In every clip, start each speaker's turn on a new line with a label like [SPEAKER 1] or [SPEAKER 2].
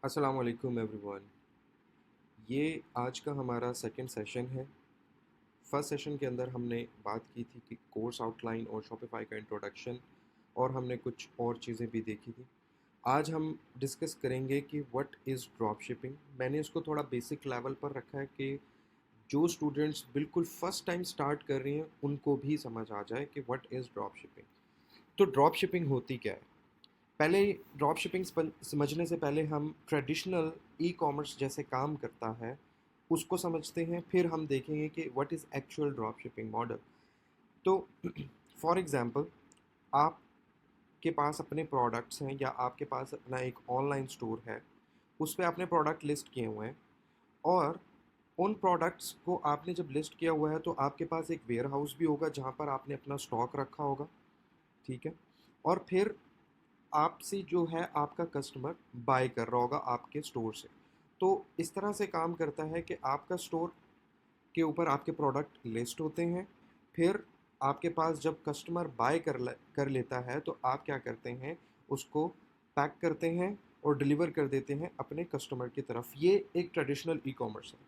[SPEAKER 1] अस्सलाम वालेकुम एवरीवन। ये आज का हमारा सेकंड सेशन है। फर्स्ट सेशन के अंदर हमने बात की थी कि कोर्स आउटलाइन और शॉपिफाई का इंट्रोडक्शन, और हमने कुछ और चीज़ें भी देखी थी। आज हम डिस्कस करेंगे कि व्हाट इज़ ड्रॉप शिपिंग। मैंने इसको थोड़ा बेसिक लेवल पर रखा है कि जो स्टूडेंट्स बिल्कुल फर्स्ट टाइम स्टार्ट कर रहे हैं उनको भी समझ आ जाए कि व्हाट इज़ ड्रॉप शिपिंग। तो ड्रॉप शिपिंग होती क्या है? पहले ड्रॉप शिपिंग समझने से पहले हम ट्रेडिशनल ई कॉमर्स जैसे काम करता है उसको समझते हैं, फिर हम देखेंगे कि what is actual drop shipping model. तो फॉर एग्ज़ाम्पल, आपके पास अपने प्रोडक्ट्स हैं या आपके पास अपना एक ऑनलाइन स्टोर है, उस पे आपने प्रोडक्ट लिस्ट किए हुए हैं, और उन प्रोडक्ट्स को आपने जब लिस्ट किया हुआ है तो आपके पास एक वेयर हाउस भी होगा जहाँ पर आपने अपना स्टॉक रखा होगा। ठीक है। और फिर आपसे जो है आपका कस्टमर बाय कर रहा होगा आपके स्टोर से। तो इस तरह से काम करता है कि आपका स्टोर के ऊपर आपके प्रोडक्ट लिस्ट होते हैं। फिर आपके पास जब कस्टमर बाय कर लेता है तो आप क्या करते हैं, उसको पैक करते हैं और डिलीवर कर देते हैं अपने कस्टमर की तरफ। ये एक ट्रेडिशनल ई कॉमर्स है।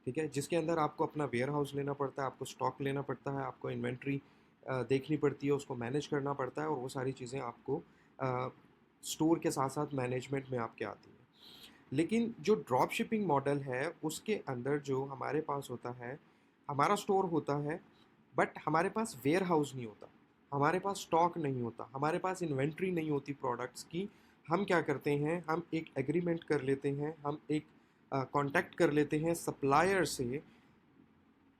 [SPEAKER 1] ठीक है, जिसके अंदर आपको अपना वेयर हाउस लेना पड़ता है, आपको स्टॉक लेना पड़ता है, आपको इन्वेंट्री देखनी पड़ती है, उसको मैनेज करना पड़ता है, और वो सारी चीज़ें आपको स्टोर के साथ साथ मैनेजमेंट में आपके आती हैं। लेकिन जो ड्रॉप शिपिंग मॉडल है उसके अंदर जो हमारे पास होता है, हमारा स्टोर होता है, बट हमारे पास वेयर हाउस नहीं होता, हमारे पास स्टॉक नहीं होता, हमारे पास इन्वेंट्री नहीं होती प्रोडक्ट्स की। हम क्या करते हैं, हम एक एग्रीमेंट कर लेते हैं, हम एक कांटेक्ट कर लेते हैं सप्लायर से,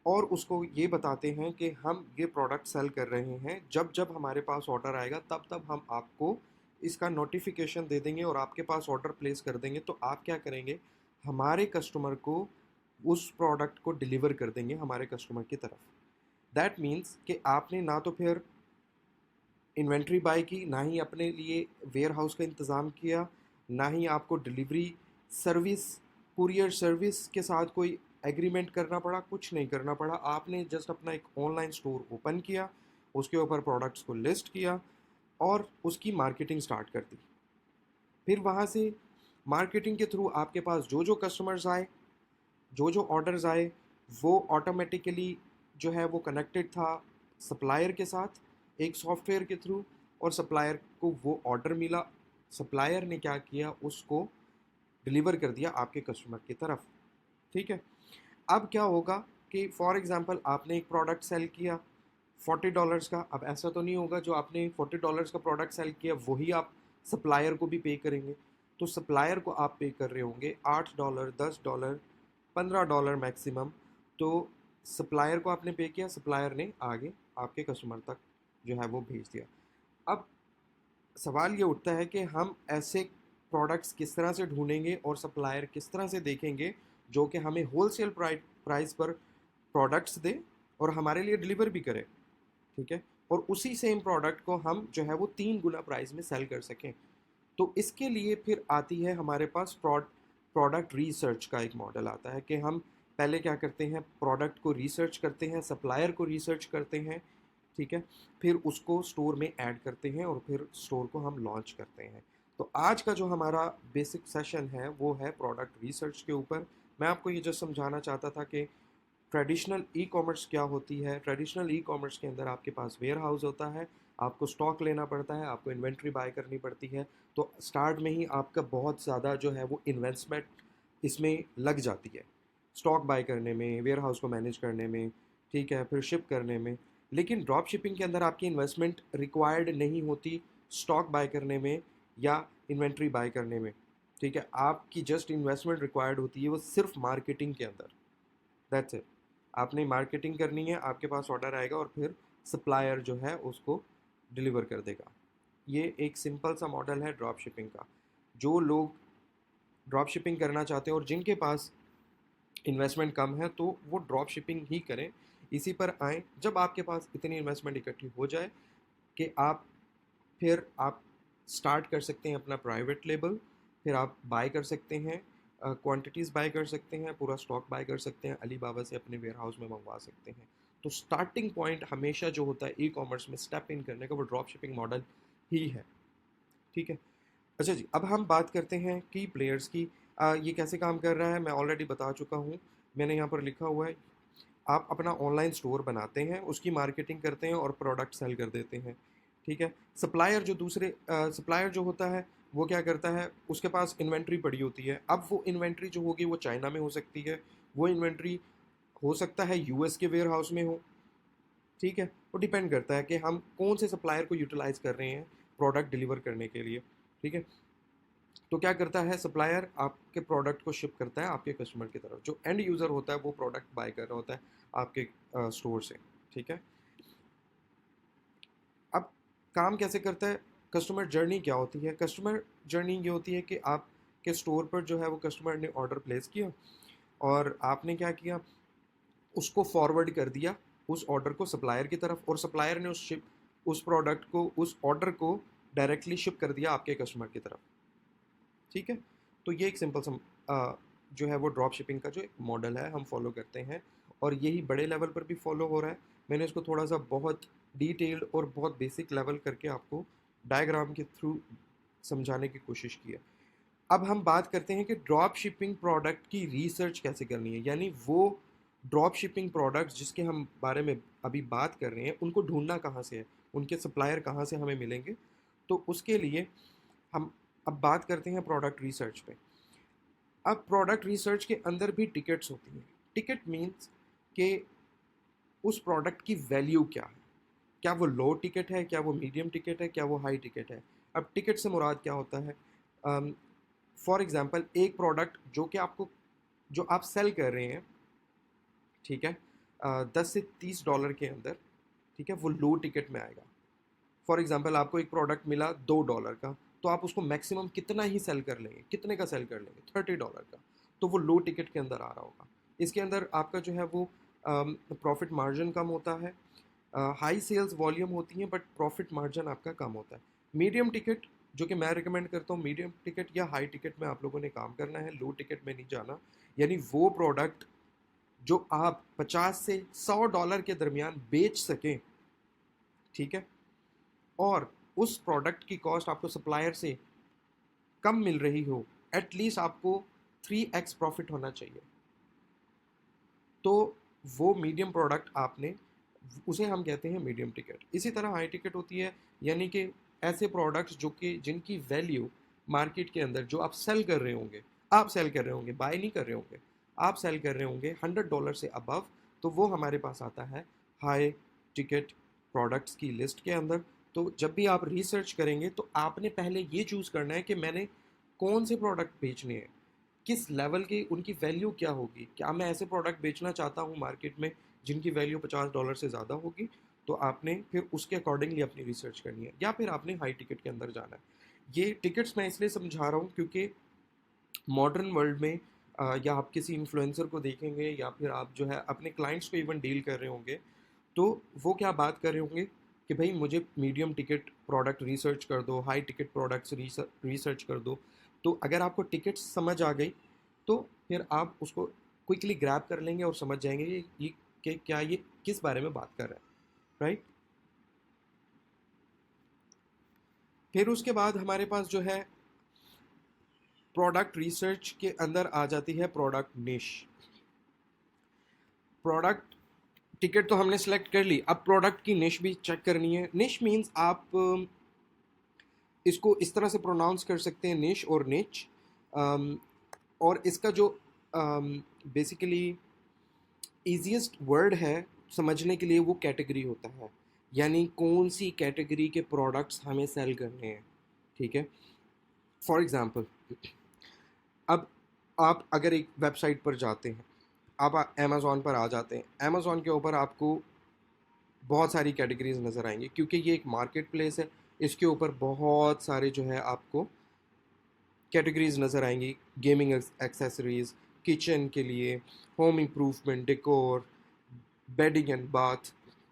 [SPEAKER 1] और उसको ये बताते हैं कि हम ये प्रोडक्ट सेल कर रहे हैं, जब जब हमारे पास ऑर्डर आएगा तब तब हम आपको इसका नोटिफिकेशन दे देंगे और आपके पास ऑर्डर प्लेस कर देंगे। तो आप क्या करेंगे, हमारे कस्टमर को उस प्रोडक्ट को डिलीवर कर देंगे हमारे कस्टमर की तरफ। दैट मीन्स कि आपने ना तो फिर इन्वेंट्री बाय की, ना ही अपने लिए वेयर हाउस का इंतज़ाम किया, ना ही आपको डिलीवरी सर्विस, कुरियर सर्विस के साथ कोई एग्रीमेंट करना पड़ा, कुछ नहीं करना पड़ा। आपने जस्ट अपना एक ऑनलाइन स्टोर ओपन किया, उसके ऊपर प्रोडक्ट्स को लिस्ट किया और उसकी मार्केटिंग स्टार्ट कर दी। फिर वहाँ से मार्केटिंग के थ्रू आपके पास जो जो कस्टमर्स आए, जो जो ऑर्डर्स आए, वो ऑटोमेटिकली जो है वो कनेक्टेड था सप्लायर के साथ एक सॉफ्टवेयर के थ्रू, और सप्लायर को वो ऑर्डर मिला, सप्लायर ने क्या किया, उसको डिलीवर कर दिया आपके कस्टमर की तरफ। ठीक है। अब क्या होगा कि फॉर एग्जांपल आपने एक प्रोडक्ट सेल किया $40 का। अब ऐसा तो नहीं होगा जो आपने $40 का प्रोडक्ट सेल किया वही आप सप्लायर को भी पे करेंगे। तो सप्लायर को आप पे कर रहे होंगे $8, $10, $15 मैक्सिमम। तो सप्लायर को आपने पे किया, सप्लायर ने आगे आपके कस्टमर तक जो है वो भेज दिया। अब सवाल ये उठता है कि हम ऐसे प्रोडक्ट्स किस तरह से ढूंढेंगे और सप्लायर किस तरह से देखेंगे जो कि हमें होलसेल प्राइस पर प्रोडक्ट्स दे और हमारे लिए डिलीवर भी करे। ठीक है। और उसी सेम प्रोडक्ट को हम जो है वो 3 गुना प्राइस में सेल कर सकें। तो इसके लिए फिर आती है हमारे पास प्रोडक्ट रिसर्च का एक मॉडल आता है कि हम पहले क्या करते हैं, प्रोडक्ट को रिसर्च करते हैं, सप्लायर को रिसर्च करते हैं। ठीक है। फिर उसको स्टोर में ऐड करते हैं और फिर स्टोर को हम लॉन्च करते हैं। तो आज का जो हमारा बेसिक सेशन है वो है प्रोडक्ट रिसर्च के ऊपर। मैं आपको ये जो समझाना चाहता था कि ट्रेडिशनल ई कॉमर्स क्या होती है। ट्रेडिशनल ई कॉमर्स के अंदर आपके पास वेयर हाउस होता है, आपको स्टॉक लेना पड़ता है, आपको इन्वेंट्री बाय करनी पड़ती है। तो स्टार्ट में ही आपका बहुत ज़्यादा जो है वो इन्वेस्टमेंट इसमें लग जाती है, स्टॉक बाय करने में, वेयर हाउस को मैनेज करने में। ठीक है, फिर शिप करने में। लेकिन ड्रॉप शिपिंग के अंदर आपकी इन्वेस्टमेंट रिक्वायर्ड नहीं होती स्टॉक बाय करने में या इन्वेंट्री बाय करने में। ठीक है, आपकी जस्ट इन्वेस्टमेंट रिक्वायर्ड होती है वो सिर्फ मार्केटिंग के अंदर। That's it. आपने मार्केटिंग करनी है, आपके पास ऑर्डर आएगा और फिर सप्लायर जो है उसको डिलीवर कर देगा। ये एक सिंपल सा मॉडल है ड्रॉप शिपिंग का। जो लोग ड्रॉप शिपिंग करना चाहते हैं और जिनके पास इन्वेस्टमेंट कम है तो वो ड्रॉप शिपिंग ही करें, इसी पर आएँ। जब आपके पास इतनी इन्वेस्टमेंट इकट्ठी हो जाए कि आप स्टार्ट कर सकते हैं अपना प्राइवेट लेबल, फिर आप बाय कर सकते हैं, क्वांटिटीज़ बाय कर सकते हैं, पूरा स्टॉक बाय कर सकते हैं, अली बाबा से अपने वेयर हाउस में मंगवा सकते हैं। तो स्टार्टिंग पॉइंट हमेशा जो होता है ई कॉमर्स में स्टेप इन करने का वो ड्रॉप शिपिंग मॉडल ही है। ठीक है। अच्छा जी, अब हम बात करते हैं की प्लेयर्स की। ये कैसे काम कर रहा है मैं ऑलरेडी बता चुका हूँ। मैंने यहाँ पर लिखा हुआ है, आप अपना ऑनलाइन स्टोर बनाते हैं, उसकी मार्केटिंग करते हैं और प्रोडक्ट सेल कर देते हैं, ठीक है। सप्लायर जो होता है वो क्या करता है, उसके पास इन्वेंट्री पड़ी होती है। अब वो इन्वेंट्री जो होगी वो चाइना में हो सकती है, वो इन्वेंट्री हो सकता है यूएस के वेयर हाउस में हो, ठीक है। वो डिपेंड करता है कि हम कौन से सप्लायर को यूटिलाइज कर रहे हैं प्रोडक्ट डिलीवर करने के लिए, ठीक है। तो क्या करता है सप्लायर, आपके प्रोडक्ट को शिप करता है आपके कस्टमर की तरफ। जो एंड यूज़र होता है वो प्रोडक्ट बाय कर रहा होता है आपके स्टोर से, ठीक है। अब काम कैसे करता है, कस्टमर जर्नी क्या होती है। कस्टमर जर्नी ये होती है कि आपके स्टोर पर जो है वो कस्टमर ने ऑर्डर प्लेस किया और आपने क्या किया, उसको फॉरवर्ड कर दिया उस ऑर्डर को सप्लायर की तरफ, और सप्लायर ने उस प्रोडक्ट को, उस ऑर्डर को डायरेक्टली शिप कर दिया आपके कस्टमर की तरफ, ठीक है। तो ये एक सिंपल सम जो है वो ड्रॉप शिपिंग का जो एक मॉडल है हम फॉलो करते हैं, और यही बड़े लेवल पर भी फॉलो हो रहा है। मैंने इसको थोड़ा सा बहुत डिटेल्ड और बहुत बेसिक लेवल करके आपको डायग्राम के थ्रू समझाने की कोशिश की है। अब हम बात करते हैं कि ड्रॉप शिपिंग प्रोडक्ट की रिसर्च कैसे करनी है, यानी वो ड्रॉप शिपिंग प्रोडक्ट्स जिसके हम बारे में अभी बात कर रहे हैं उनको ढूंढना कहाँ से है, उनके सप्लायर कहाँ से हमें मिलेंगे। तो उसके लिए हम अब बात करते हैं प्रोडक्ट रिसर्च पे। अब प्रोडक्ट रिसर्च के अंदर भी टिकट्स होती हैं। टिकट मीन्स कि उस प्रोडक्ट की वैल्यू क्या है, क्या वो लो टिकट है, क्या वो मीडियम टिकट है, क्या वो हाई टिकट है। अब टिकट से मुराद क्या होता है, फॉर एग्ज़ाम्पल एक प्रोडक्ट जो आप सेल कर रहे हैं, ठीक है, 10 से 30 डॉलर के अंदर, ठीक है, वो लो टिकट में आएगा। फॉर एग्जांपल आपको एक प्रोडक्ट मिला $2 का, तो आप उसको मैक्सिमम कितना ही सेल कर लेंगे, कितने का सेल कर लेंगे, $30 का। तो वो लो टिकट के अंदर आ रहा होगा। इसके अंदर आपका जो है वो प्रॉफिट मार्जिन कम होता है। हाई सेल्स वॉल्यूम होती है बट प्रॉफिट मार्जिन आपका कम होता है। मीडियम टिकट जो कि मैं रिकमेंड करता हूँ, मीडियम टिकट या हाई टिकट में आप लोगों ने काम करना है, लो टिकट में नहीं जाना। यानी वो प्रोडक्ट जो आप 50 से 100 डॉलर के दरमियान बेच सकें, ठीक है, और उस प्रोडक्ट की कॉस्ट आपको सप्लायर से कम मिल रही हो, एटलीस्ट आपको 3x प्रॉफिट होना चाहिए। तो वो मीडियम प्रोडक्ट आपने, उसे हम कहते हैं मीडियम टिकट। इसी तरह हाई टिकट होती है, यानी कि ऐसे प्रोडक्ट्स जो कि जिनकी वैल्यू मार्केट के अंदर जो आप सेल कर रहे होंगे, बाय नहीं कर रहे होंगे, आप सेल कर रहे होंगे $100 से अबव, तो वो हमारे पास आता है हाई टिकट प्रोडक्ट्स की लिस्ट के अंदर। तो जब भी आप रिसर्च करेंगे तो आपने पहले ये चूज़ करना है कि मैंने कौन से प्रोडक्ट बेचने हैं, किस लेवल की उनकी वैल्यू क्या होगी। क्या मैं ऐसे प्रोडक्ट बेचना चाहता हूँ मार्केट में जिनकी वैल्यू $50 से ज़्यादा होगी, तो आपने फिर उसके अकॉर्डिंगली अपनी रिसर्च करनी है, या फिर आपने हाई टिकट के अंदर जाना है। ये टिकट्स मैं इसलिए समझा रहा हूँ क्योंकि मॉडर्न वर्ल्ड में या आप किसी इन्फ्लुएंसर को देखेंगे या फिर आप जो है अपने क्लाइंट्स को इवन डील कर रहे होंगे, तो वो क्या बात कर रहे होंगे कि भाई मुझे मीडियम टिकट प्रोडक्ट रिसर्च कर दो, हाई टिकट प्रोडक्ट्स रिसर्च कर दो। तो अगर आपको टिकट्स समझ आ गई तो फिर आप उसको क्विकली ग्रैब कर लेंगे और समझ जाएंगे कि क्या ये किस बारे में बात कर रहा है, राइट। फिर उसके बाद हमारे पास जो है प्रोडक्ट रिसर्च के अंदर आ जाती है प्रोडक्ट निश। प्रोडक्ट टिकट तो हमने सेलेक्ट कर ली, अब प्रोडक्ट की निश भी चेक करनी है। निश मींस आप इसको इस तरह से प्रोनाउंस कर सकते हैं, निश और निच। और इसका जो बेसिकली ईजीएस्ट वर्ड है समझने के लिए वो कैटेगरी होता है, यानी कौन सी कैटेगरी के प्रोडक्ट्स हमें सेल करने हैं, ठीक है। फॉर एग्ज़ाम्पल, अब आप अगर एक वेबसाइट पर जाते हैं, आप अमेज़ॉन पर आ जाते हैं, अमेज़ॉन के ऊपर आपको बहुत सारी कैटेगरीज नज़र आएंगी क्योंकि ये एक मार्केट प्लेस है। इसके ऊपर बहुत सारे जो है आपको कैटेगरीज नज़र आएंगी, गेमिंग एक्सेसरीज, किचन के लिए, home improvement, decor, bedding and bath.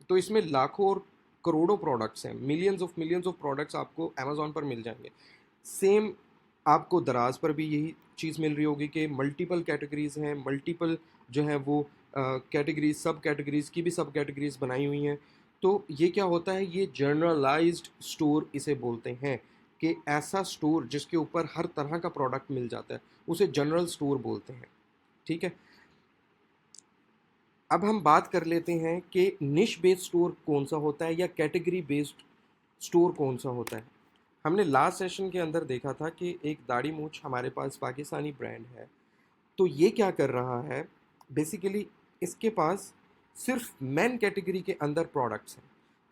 [SPEAKER 1] तो इसमें लाखों और करोड़ों प्रोडक्ट्स हैं, मिलियंस ऑफ प्रोडक्ट्स आपको अमेज़ॉन पर मिल जाएंगे। सेम आपको दराज पर भी यही चीज़ मिल रही होगी कि मल्टीपल कैटेगरीज हैं, मल्टीपल जो है वो कैटेगरीज, सब कैटेगरीज की भी सब कैटेगरीज बनाई हुई हैं। तो ये क्या होता है, ये जनरलाइज्ड स्टोर इसे बोलते हैं। कि ऐसा स्टोर जिसके ऊपर हर तरह का प्रोडक्ट मिल जाता है उसे जनरल स्टोर बोलते हैं। ठीक है, अब हम बात कर लेते हैं कि निश बेस्ड स्टोर कौन सा होता है या कैटेगरी बेस्ड स्टोर कौन सा होता है। हमने लास्ट सेशन के अंदर देखा था कि एक दाढ़ी मूछ हमारे पास पाकिस्तानी ब्रांड है। तो ये क्या कर रहा है, बेसिकली इसके पास सिर्फ मेन कैटेगरी के अंदर प्रोडक्ट्स हैं।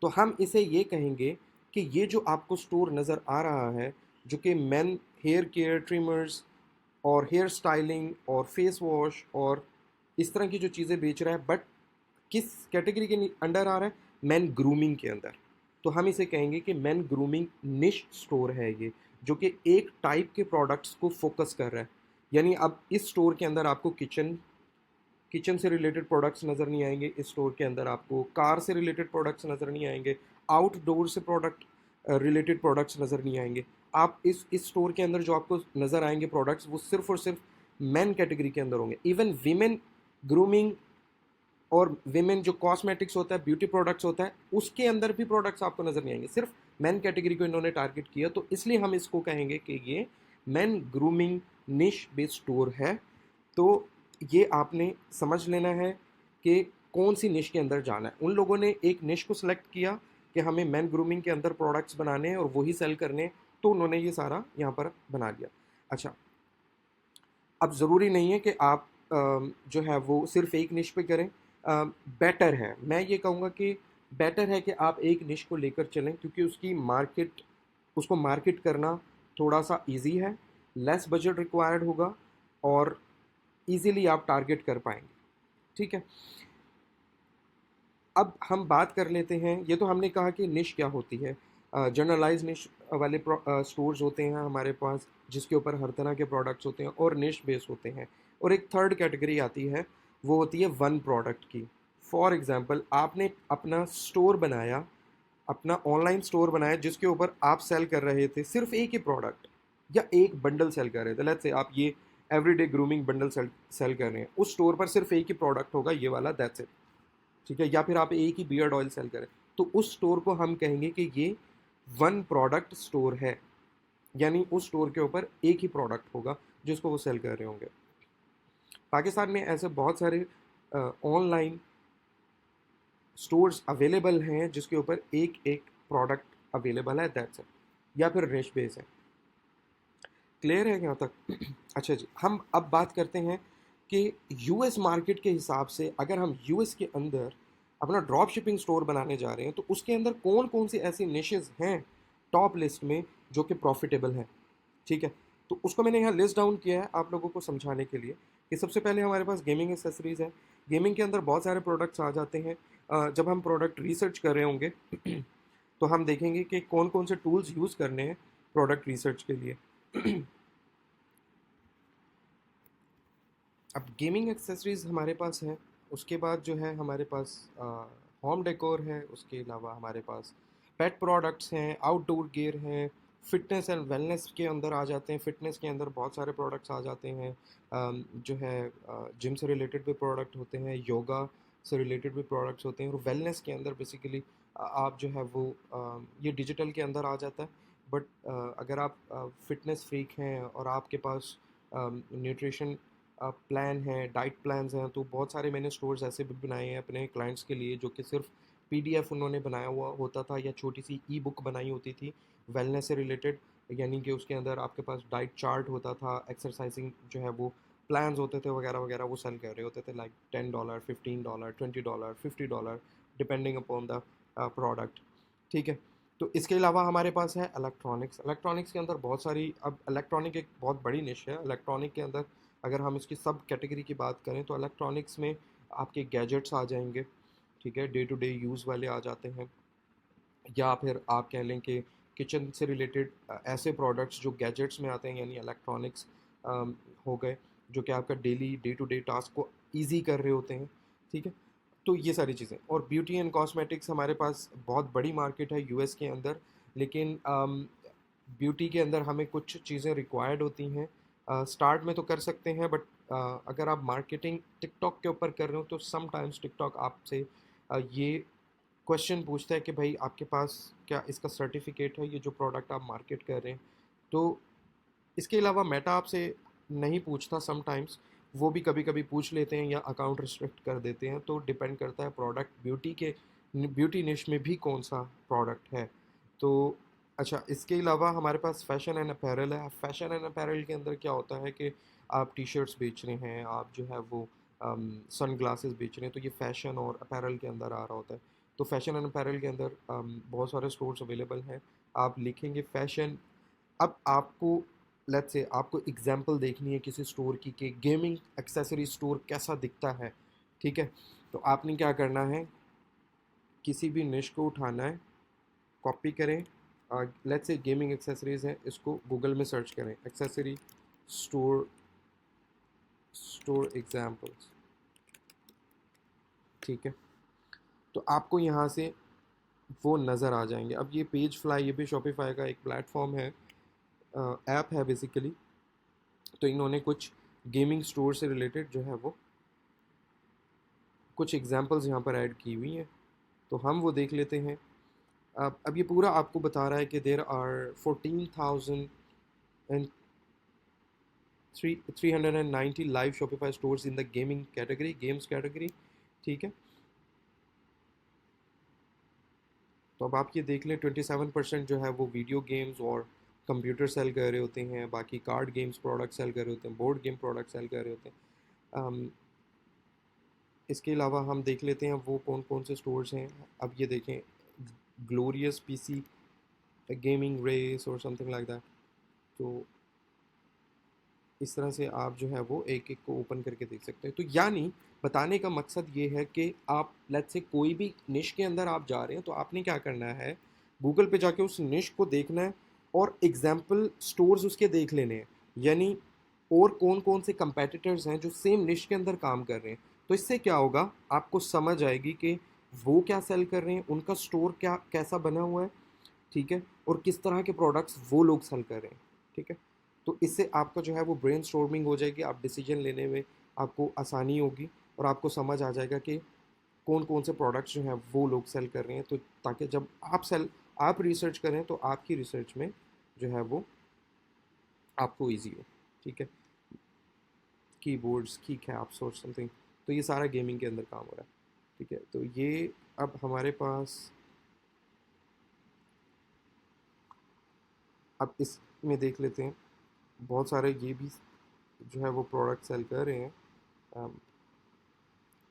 [SPEAKER 1] तो हम इसे ये कहेंगे कि ये जो आपको स्टोर नज़र आ रहा है, जो कि मेन हेयर केयर ट्रिमर्स और हेयर स्टाइलिंग और फेस वॉश और इस तरह की जो चीज़ें बेच रहा है, बट किस कैटेगरी के अंडर आ रहा है, मैन ग्रूमिंग के अंदर। तो हम इसे कहेंगे कि मैन ग्रूमिंग निश स्टोर है ये, जो कि एक टाइप के प्रोडक्ट्स को फोकस कर रहा है। यानी अब इस स्टोर के अंदर आपको किचन किचन से रिलेटेड प्रोडक्ट्स नज़र नहीं आएंगे, इस स्टोर के अंदर आपको कार से रिलेटेड प्रोडक्ट्स नज़र नहीं आएंगे, आउटडोर से प्रोडक्ट रिलेटेड प्रोडक्ट्स नज़र नहीं आएंगे। आप इस स्टोर के अंदर जो आपको नज़र आएंगे प्रोडक्ट्स, वो सिर्फ और सिर्फ मैन कैटेगरी के अंदर होंगे। इवन वीमेन ग्रूमिंग और विमेन जो कॉस्मेटिक्स होता है, ब्यूटी प्रोडक्ट्स होता है, उसके अंदर भी प्रोडक्ट्स आपको नज़र नहीं आएंगे। सिर्फ मैन कैटेगरी को इन्होंने टारगेट किया, तो इसलिए हम इसको कहेंगे कि ये मैन ग्रूमिंग निश बेस्ड स्टोर है। तो ये आपने समझ लेना है कि कौन सी निश के अंदर जाना है। उन लोगों ने एक निश को सिलेक्ट किया कि हमें मैन ग्रूमिंग के अंदर प्रोडक्ट्स बनाने हैं और वही सेल करने हैं, तो उन्होंने ये सारा यहाँ पर बना लिया। अच्छा, अब ज़रूरी नहीं है कि आप जो है वो सिर्फ एक निश पे करें। बेटर है, मैं ये कहूँगा कि बेटर है कि आप एक निश को लेकर चलें, क्योंकि उसको मार्केट करना थोड़ा सा इजी है, लेस बजट रिक्वायर्ड होगा और इजीली आप टारगेट कर पाएंगे। ठीक है, अब हम बात कर लेते हैं, ये तो हमने कहा कि निश क्या होती है। जनरलाइज निश वाले स्टोर्स होते हैं हमारे पास, जिसके ऊपर हर तरह के प्रोडक्ट्स होते हैं और निश बेस होते हैं। और एक थर्ड कैटेगरी आती है, वो होती है वन प्रोडक्ट की। फॉर एग्जांपल, आपने अपना स्टोर बनाया, अपना ऑनलाइन स्टोर बनाया, जिसके ऊपर आप सेल कर रहे थे सिर्फ एक ही प्रोडक्ट या एक बंडल सेल कर रहे थे। लेट्स से आप ये एवरीडे ग्रूमिंग बंडल सेल कर रहे हैं, उस स्टोर पर सिर्फ एक ही प्रोडक्ट होगा, ये वाला, दैट्स इट। ठीक है, या फिर आप एक ही बियर्ड ऑयल सेल करें, तो उस स्टोर को हम कहेंगे कि ये वन प्रोडक्ट स्टोर है। यानी उस स्टोर के ऊपर एक ही प्रोडक्ट होगा जिसको वो सेल कर रहे होंगे। पाकिस्तान में ऐसे बहुत सारे ऑनलाइन स्टोर्स अवेलेबल हैं जिसके ऊपर एक एक प्रोडक्ट अवेलेबल है, दैट्स इट, या फिर रेश बेस है। क्लियर है यहाँ तक? अच्छा जी, हम अब बात करते हैं कि यूएस मार्केट के हिसाब से अगर हम यूएस के अंदर अपना ड्रॉप शिपिंग स्टोर बनाने जा रहे हैं, तो उसके अंदर कौन कौन सी ऐसी निशेस हैं टॉप लिस्ट में जो कि प्रॉफिटेबल हैं। ठीक है, तो उसको मैंने यहाँ लिस्ट डाउन किया है आप लोगों को समझाने के लिए कि सबसे पहले हमारे पास गेमिंग एक्सेसरीज़ है। गेमिंग के अंदर बहुत सारे प्रोडक्ट्स आ जाते हैं। जब हम प्रोडक्ट रिसर्च कर रहे होंगे तो हम देखेंगे कि कौन कौन से टूल्स यूज़ करने हैं प्रोडक्ट रिसर्च के लिए। अब गेमिंग एक्सेसरीज़ हमारे पास है, उसके बाद जो है हमारे पास होम डेकोर है, उसके अलावा हमारे पास पेट प्रोडक्ट्स हैं, आउटडोर गियर हैं, फिटनेस एंड वेलनेस के अंदर आ जाते हैं। फिटनेस के अंदर बहुत सारे प्रोडक्ट्स आ जाते हैं। जो है जिम से रिलेटेड भी प्रोडक्ट होते हैं, योगा से रिलेटेड भी प्रोडक्ट्स होते हैं, और वेलनेस के अंदर बेसिकली आप जो है वो ये डिजिटल के अंदर आ जाता है। बट अगर आप फिटनेस फ्रीक हैं और आपके पास न्यूट्रिशन प्लान है, डाइट प्लान्स हैं, तो बहुत सारे मैंने स्टोर्स ऐसे भी बनाए हैं अपने क्लाइंट्स के लिए, जो कि सिर्फ पीडीएफ उन्होंने बनाया हुआ होता था या छोटी सी ई बुक बनाई होती थी वेलनेस से रिलेटेड। यानी कि उसके अंदर आपके पास डाइट चार्ट होता था, एक्सरसाइजिंग जो है वो प्लान्स होते थे वगैरह वगैरह, वो सेल कर रहे होते थे, like $10, $15, $20, $50, depending upon the product. ठीक है, तो इसके अलावा हमारे पास है इलेक्ट्रॉनिक्स। इलेक्ट्रॉनिक्स के अंदर बहुत सारी, अब इलेक्ट्रॉनिक एक बहुत बड़ी निश है। इलेक्ट्रॉनिक के अंदर अगर हम इसकी सब कैटेगरी की बात करें तो इलेक्ट्रॉनिक्स में आपके गैजेट्स आ जाएंगे। ठीक है, डे टू डे यूज़ वाले आ जाते हैं, या फिर आप कह लें कि किचन से रिलेटेड ऐसे प्रोडक्ट्स जो गैजेट्स में आते हैं, यानी इलेक्ट्रॉनिक्स हो गए, जो कि आपका daily day to day task को ईजी कर रहे होते हैं। ठीक है, तो ये सारी चीज़ें। और ब्यूटी एंड कॉस्मेटिक्स हमारे पास बहुत बड़ी मार्केट है यूएस के अंदर, लेकिन ब्यूटी के अंदर हमें कुछ चीज़ें रिक्वायर्ड होती हैं। स्टार्ट में तो कर सकते हैं, बट अगर आप मार्केटिंग टिकटॉक के ऊपर कर रहे हो तो समटाइम्स टिकटॉक आपसे ये क्वेश्चन पूछता है कि भाई आपके पास क्या इसका सर्टिफिकेट है, ये जो प्रोडक्ट आप मार्केट कर रहे हैं। तो इसके अलावा मेटा आपसे नहीं पूछता समटाइम्स, वो भी कभी कभी पूछ लेते हैं या अकाउंट रिस्ट्रिक्ट कर देते हैं, तो डिपेंड करता है प्रोडक्ट ब्यूटी निश में भी कौन सा प्रोडक्ट है। तो अच्छा, इसके अलावा हमारे पास फैशन एंड अपैरल है। फैशन एंड अपैरल के अंदर क्या होता है कि आप टी शर्ट्स बेच रहे हैं, आप जो है वो सन ग्लासेस बेच रहे हैं, तो ये फैशन और अपैरल के अंदर आ रहा होता है। तो फैशन एंड अपैरल के अंदर बहुत सारे स्टोर्स अवेलेबल हैं। आप लिखेंगे फैशन, अब आपको लेट्स से आपको एग्जांपल देखनी है किसी स्टोर की कि गेमिंग एक्सेसरी स्टोर कैसा दिखता है, ठीक है। तो आपने क्या करना है, किसी भी निश को उठाना है, कॉपी करें। लेट्स से गेमिंग एक्सेसरीज है, इसको गूगल में सर्च करें, एक्सेसरी स्टोर, स्टोर एग्जांपल्स, ठीक है। तो आपको यहाँ से वो नज़र आ जाएंगे। अब ये पेज फ्लाई, ये भी शॉपिफाई का एक प्लेटफॉर्म है, ऐप है बेसिकली। तो इन्होंने कुछ गेमिंग स्टोर से रिलेटेड जो है वो कुछ एग्जांपल्स यहाँ पर ऐड की हुई हैं, तो हम वो देख लेते हैं। अब ये पूरा आपको बता रहा है कि there are 14,000 and 390 live Shopify stores in the gaming category, games category, ठीक है। तो अब आप ये देख लें, 27% जो है वो वीडियो गेम्स और कंप्यूटर सेल कर रहे होते हैं, बाकी कार्ड गेम्स प्रोडक्ट सेल कर रहे होते हैं, बोर्ड गेम प्रोडक्ट सेल कर रहे होते हैं। इसके अलावा हम देख लेते हैं वो कौन कौन से स्टोर्स हैं। अब ये देखें, ग्लोरियस पीसी गेमिंग रेस और समथिंग लाइक दैट। तो इस तरह से आप जो है वो एक एक को ओपन करके देख सकते हैं। तो यानी बताने का मकसद ये है कि आप लेट्स से कोई भी निश के अंदर आप जा रहे हैं, तो आपने क्या करना है, गूगल पे जाके उस निश को देखना है और एग्जाम्पल स्टोर्स उसके देख लेने हैं। यानी और कौन कौन से कंपेटिटर्स हैं जो सेम निश के अंदर काम कर रहे हैं। तो इससे क्या होगा, आपको समझ आएगी कि वो क्या सेल कर रहे हैं, उनका स्टोर क्या कैसा बना हुआ है, ठीक है, और किस तरह के प्रोडक्ट्स वो लोग सेल कर रहे हैं, ठीक है। तो इससे आपका जो है वो ब्रेन स्टॉर्मिंग हो जाएगी, आप डिसीजन लेने में आपको आसानी होगी और आपको समझ आ जाएगा कि कौन कौन से प्रोडक्ट्स जो हैं वो लोग सेल कर रहे हैं। तो ताकि जब आप रिसर्च करें तो आपकी रिसर्च में जो है वो आपको ईजी हो, ठीक है। कीबोर्ड्स, की कैप्स और समथिंग, तो ये सारा गेमिंग के अंदर काम हो रहा है, ठीक है। तो ये अब हमारे पास, अब इसमें देख लेते हैं बहुत सारे ये भी जो है वो प्रोडक्ट सेल कर रहे हैं,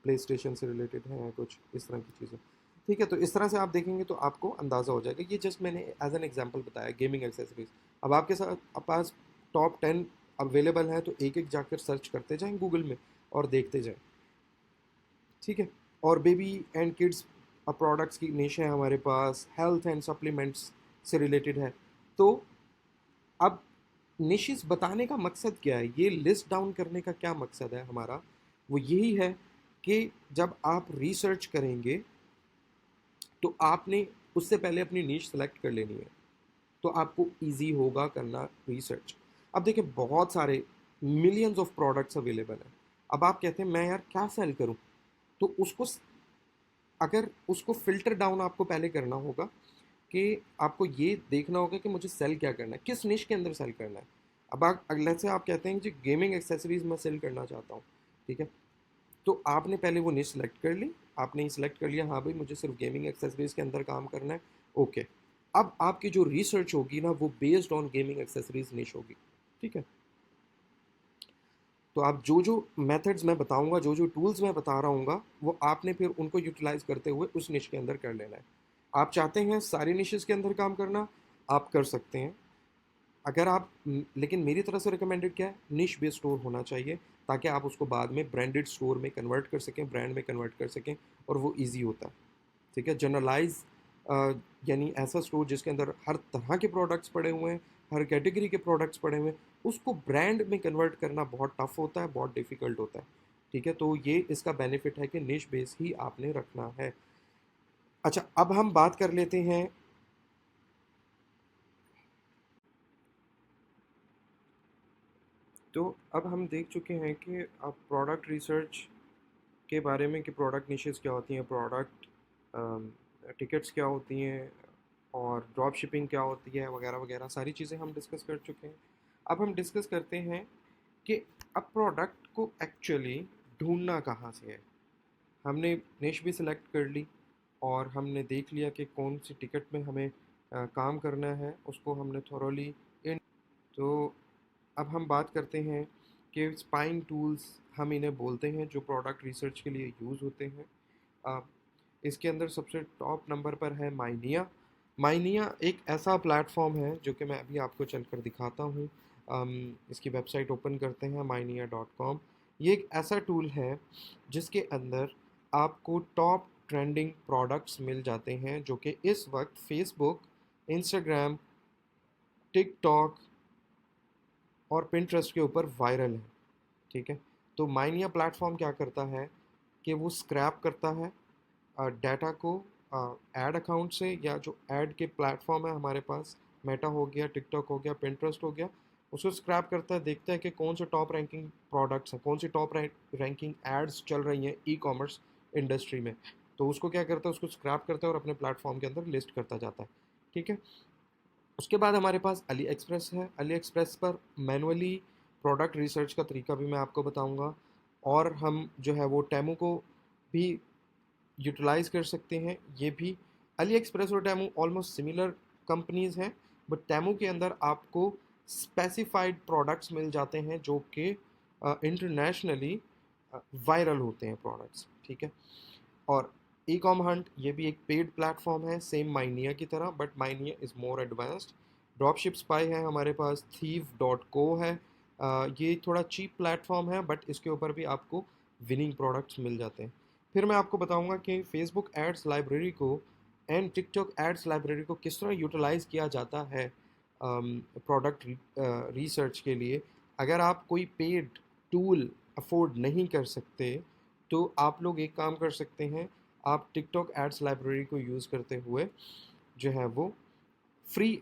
[SPEAKER 1] प्ले स्टेशन से रिलेटेड हैं कुछ इस तरह की चीज़ें, ठीक है। तो इस तरह से आप देखेंगे तो आपको अंदाज़ा हो जाएगा। ये जस्ट मैंने एज एन एग्जांपल बताया गेमिंग एक्सेसरीज। अब आपके साथ आप पास टॉप 10 अवेलेबल हैं, तो एक एक जाकर सर्च करते जाएं गूगल में और देखते जाएं, ठीक है। और बेबी एंड किड्स प्रोडक्ट्स की निश है हमारे पास, हेल्थ एंड सप्लीमेंट्स से रिलेटेड है। तो अब निशेस बताने का मकसद क्या है, ये लिस्ट डाउन करने का क्या मकसद है हमारा, वो यही है कि जब आप रिसर्च करेंगे तो आपने उससे पहले अपनी नीश सेलेक्ट कर लेनी है, तो आपको इजी होगा करना रिसर्च। अब देखिए बहुत सारे मिलियंस ऑफ प्रोडक्ट्स अवेलेबल हैं। अब आप कहते हैं मैं यार क्या सेल करूं, तो उसको अगर उसको फिल्टर डाउन आपको पहले करना होगा कि आपको ये देखना होगा कि मुझे सेल क्या करना है, किस निश के अंदर सेल करना है। अब आप अगले से आप कहते हैं कि गेमिंग एक्सेसरीज मैं सेल करना चाहता हूँ, ठीक है। तो आपने पहले वो निश सेलेक्ट कर ली, आपने सेलेक्ट कर लिया, हाँ भाई मुझे सिर्फ गेमिंग एक्सेसरीज के अंदर काम करना है, ओके। अब आपकी जो रिसर्च होगी ना वो बेस्ड ऑन गेमिंग एक्सेसरीज निश होगी, ठीक है। तो आप जो जो मेथड्स मैं बताऊंगा, जो जो टूल्स मैं बता रहा हूँ, वो आपने फिर उनको यूटिलाइज करते हुए उस निश के अंदर कर लेना है। आप चाहते हैं सारी निशेस के अंदर काम करना, आप कर सकते हैं। अगर आप लेकिन मेरी तरफ से रिकमेंडेड क्या है, निश बेस्ड स्टोर होना चाहिए, ताकि आप उसको बाद में ब्रांडेड स्टोर में कन्वर्ट कर सकें, ब्रांड में कन्वर्ट कर सकें, और वो ईजी होता है, ठीक है। जनरलाइज यानी ऐसा स्टोर जिसके अंदर हर तरह के प्रोडक्ट्स पड़े हुए हैं, हर कैटेगरी के प्रोडक्ट्स पड़े हुए हैं, उसको ब्रांड में कन्वर्ट करना बहुत टफ होता है, बहुत डिफ़िकल्ट होता है, ठीक है। तो ये इसका बेनिफिट है कि निश बेस ही आपने रखना है। अच्छा, अब हम बात कर लेते हैं, तो अब हम देख चुके हैं कि अब प्रोडक्ट रिसर्च के बारे में कि प्रोडक्ट निशेस क्या होती हैं, प्रोडक्ट टिकट्स क्या होती हैं और ड्रॉप शिपिंग क्या होती है वगैरह वगैरह सारी चीज़ें हम डिस्कस कर चुके हैं। अब हम डिस्कस करते हैं कि अब प्रोडक्ट को एक्चुअली ढूंढना कहाँ से है। हमने निश भी सिलेक्ट कर ली और हमने देख लिया कि कौन सी टिकट में हमें काम करना है, उसको हमने थॉरोली इन। तो अब हम बात करते हैं कि स्पाइन टूल्स हम इन्हें बोलते हैं जो प्रोडक्ट रिसर्च के लिए यूज़ होते हैं। अ, इसके अंदर सबसे टॉप नंबर पर है माइनिया। माइनिया एक ऐसा प्लेटफॉर्म है जो कि मैं अभी आपको चलकर दिखाता हूँ। इसकी वेबसाइट ओपन करते हैं mynia.com। ये एक ऐसा टूल है जिसके अंदर आपको टॉप ट्रेंडिंग प्रोडक्ट्स मिल जाते हैं जो कि इस वक्त फेसबुक, इंस्टाग्राम, टिकटॉक और पिंटरेस्ट के ऊपर वायरल है। ठीक है, तो माइनिया प्लेटफॉर्म क्या करता है कि वो स्क्रैप करता है डाटा को एड अकाउंट से, या जो एड के प्लेटफॉर्म है हमारे पास, मेटा हो गया, टिकटॉक हो गया, पिंटरेस्ट हो गया, उसको स्क्रैप करता है, देखता है कि कौन से टॉप रैंकिंग प्रोडक्ट्स हैं, कौन सी टॉप रैंकिंग एड्स चल रही हैं ई कॉमर्स इंडस्ट्री में। तो उसको क्या करता है, उसको स्क्रैप करता है और अपने प्लेटफॉर्म के अंदर लिस्ट करता जाता है। ठीक है, उसके बाद हमारे पास अली एक्सप्रेस है। अली एक्सप्रेस पर मैनुअली प्रोडक्ट रिसर्च का तरीका भी मैं आपको बताऊंगा, और हम जो है वो टेमो को भी यूटिलाइज कर सकते हैं। ये भी अली एक्सप्रेस और टेमो ऑलमोस्ट सिमिलर कंपनीज हैं, बट टेमो के अंदर आपको स्पेसिफाइड प्रोडक्ट्स मिल जाते हैं जो कि इंटरनेशनली वायरल होते हैं प्रोडक्ट्स। ठीक है, और ई कॉम हंट ये भी एक पेड प्लेटफॉर्म है सेम माइनिया की तरह, but Minea is more advanced. Dropship spy है हमारे पास, thief.co है। ये थोड़ा चीप प्लेटफॉर्म है बट इसके ऊपर भी आपको विनिंग प्रोडक्ट्स मिल जाते हैं। फिर मैं आपको बताऊंगा कि फेसबुक एड्स लाइब्रेरी को एंड टिकटॉक एड्स लाइब्रेरी को किस तरह यूटिलाइज किया जाता है प्रोडक्ट रिसर्च के लिए। अगर आप कोई पेड टूल अफोर्ड नहीं कर सकते तो आप लोग एक काम कर सकते हैं, आप टिकटॉक एड्स लाइब्रेरी को यूज़ करते हुए जो है वो फ्री